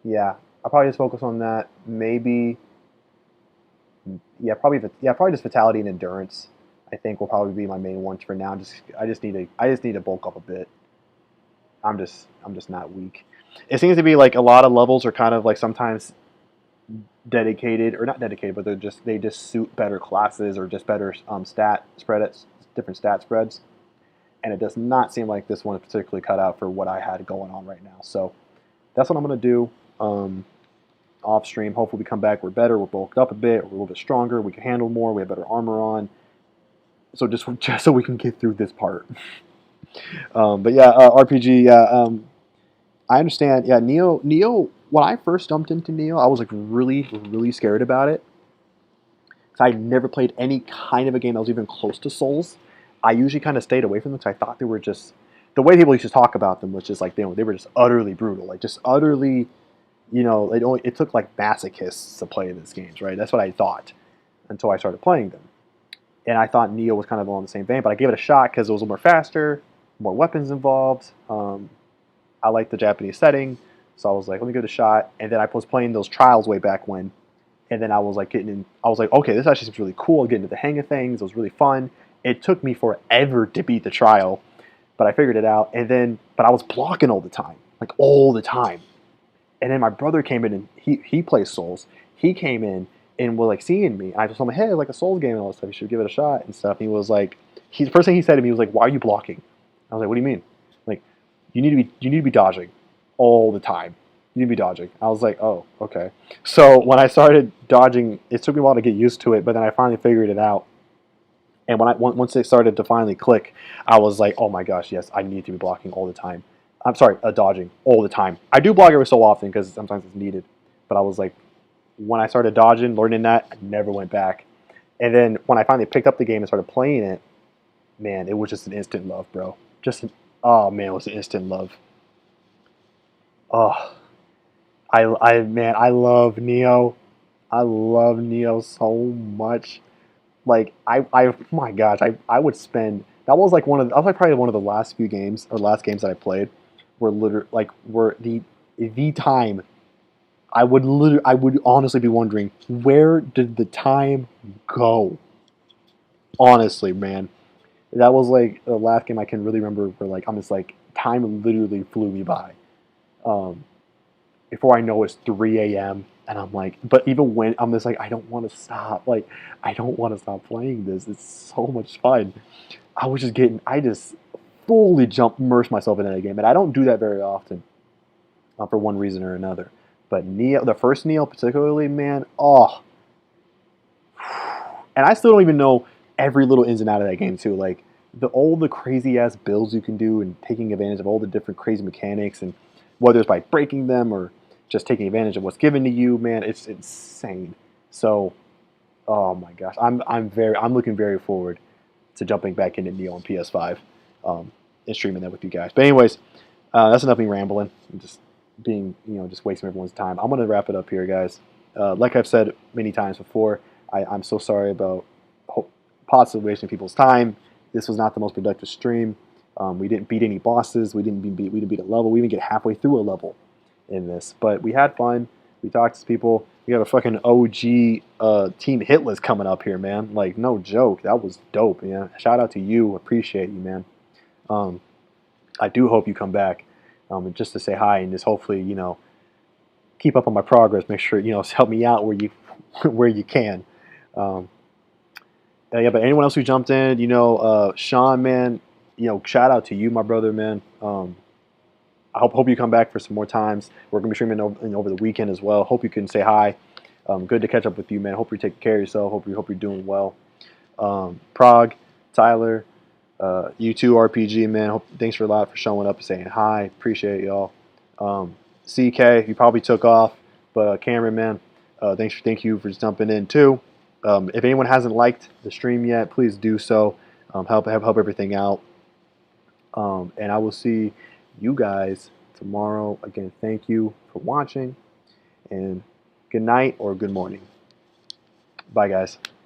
yeah, I'll probably just focus on that. Maybe, probably just vitality and endurance. I think will probably be my main ones for now. I just need to bulk up a bit. I'm just not weak. It seems to be like a lot of levels are kind of like sometimes dedicated or not dedicated, but they just suit better classes or just better different stat spreads. And it does not seem like this one is particularly cut out for what I had going on right now. So that's what I'm gonna do. Um, off stream. Hopefully we come back, we're better, we're bulked up a bit, we're a little bit stronger, we can handle more, we have better armor on. So just so we can get through this part. But yeah, RPG. Yeah, I understand. Yeah, Neo. When I first jumped into Neo, I was like really scared about it. So I never played any kind of a game that was even close to Souls. I usually kind of stayed away from them because I thought they were just the way people used to talk about them was just like they were just utterly brutal, like just utterly. It took like masochists to play these games, right? That's what I thought until I started playing them. And I thought Neo was kind of along the same vein, but I gave it a shot because it was a little more faster, more weapons involved. I liked the Japanese setting, so I was like, let me give it a shot. And then I was playing those trials way back when, and then I was like okay, this actually seems really cool. Getting to the hang of things, it was really fun. It took me forever to beat the trial, but I figured it out. But I was blocking all the time, like all the time. And then my brother came in and he plays Souls. He came in and was like seeing me. I just told him, hey, like a Souls game and all that stuff. You should give it a shot and stuff. And he was like, the first thing he said to me was like, why are you blocking? I was like, what do you mean? Like, you need to be dodging all the time. You need to be dodging. I was like, oh, okay. So when I started dodging, it took me a while to get used to it, but then I finally figured it out. And once it started to finally click, I was like, oh my gosh, yes, I need to be blocking all the time. I'm sorry, dodging all the time. I do block every so often because sometimes it's needed. But I was like, when I started dodging, learning that, I never went back. And then when I finally picked up the game and started playing it, man, it was just an instant love, bro. Oh man, it was an instant love. Oh, man, I love Neo. I love Neo so much. Like oh my gosh, I would spend. That was like probably one of the last few games or last games that I played were the time I would honestly be wondering where did the time go? Honestly, man, that was like the last game I can really remember where like I'm just like time literally flew me by. Um, Before I know it's 3 a.m. and I'm like, but even when I'm just like, I don't want to stop. Like, I don't want to stop playing this. It's so much fun. I just fully immerse myself in that game, and I don't do that very often, for one reason or another. But Neo, the first Neo particularly, man, oh, and I still don't even know every little ins and out of that game too. Like all the crazy ass builds you can do and taking advantage of all the different crazy mechanics, and whether it's by breaking them or just taking advantage of what's given to you, man, it's insane. So, oh my gosh, I'm looking very forward to jumping back into Neo on PS5, and streaming that with you guys. But anyways, that's enough me rambling and just being just wasting everyone's time. I'm gonna wrap it up here, guys. Like I've said many times before, I'm so sorry about possibly wasting people's time. This was not the most productive stream. We didn't beat any bosses. We didn't beat a level. We didn't get halfway through a level in this, but we had fun. We talked to people. We have a fucking OG team hit list coming up here, man. Like, no joke. That was dope, man. Shout out to you. Appreciate you, man. I do hope you come back, just to say hi and just hopefully, keep up on my progress. Make sure, help me out where you where you can. Um, yeah, but anyone else who jumped in, Sean, man, shout out to you, my brother, man. I hope you come back for some more times. We're going to be streaming over the weekend as well. Hope you can say hi. Good to catch up with you, man. Hope you're taking care of yourself. Hope you're doing well. Prague, Tyler, you too, RPG, man. Thanks for a lot for showing up and saying hi. Appreciate y'all. CK, you probably took off, but Cameron, man, thank you for jumping in too. If anyone hasn't liked the stream yet, please do so. Help everything out. And I will see you guys tomorrow. Again, thank you for watching, and good night or good morning. Bye, guys.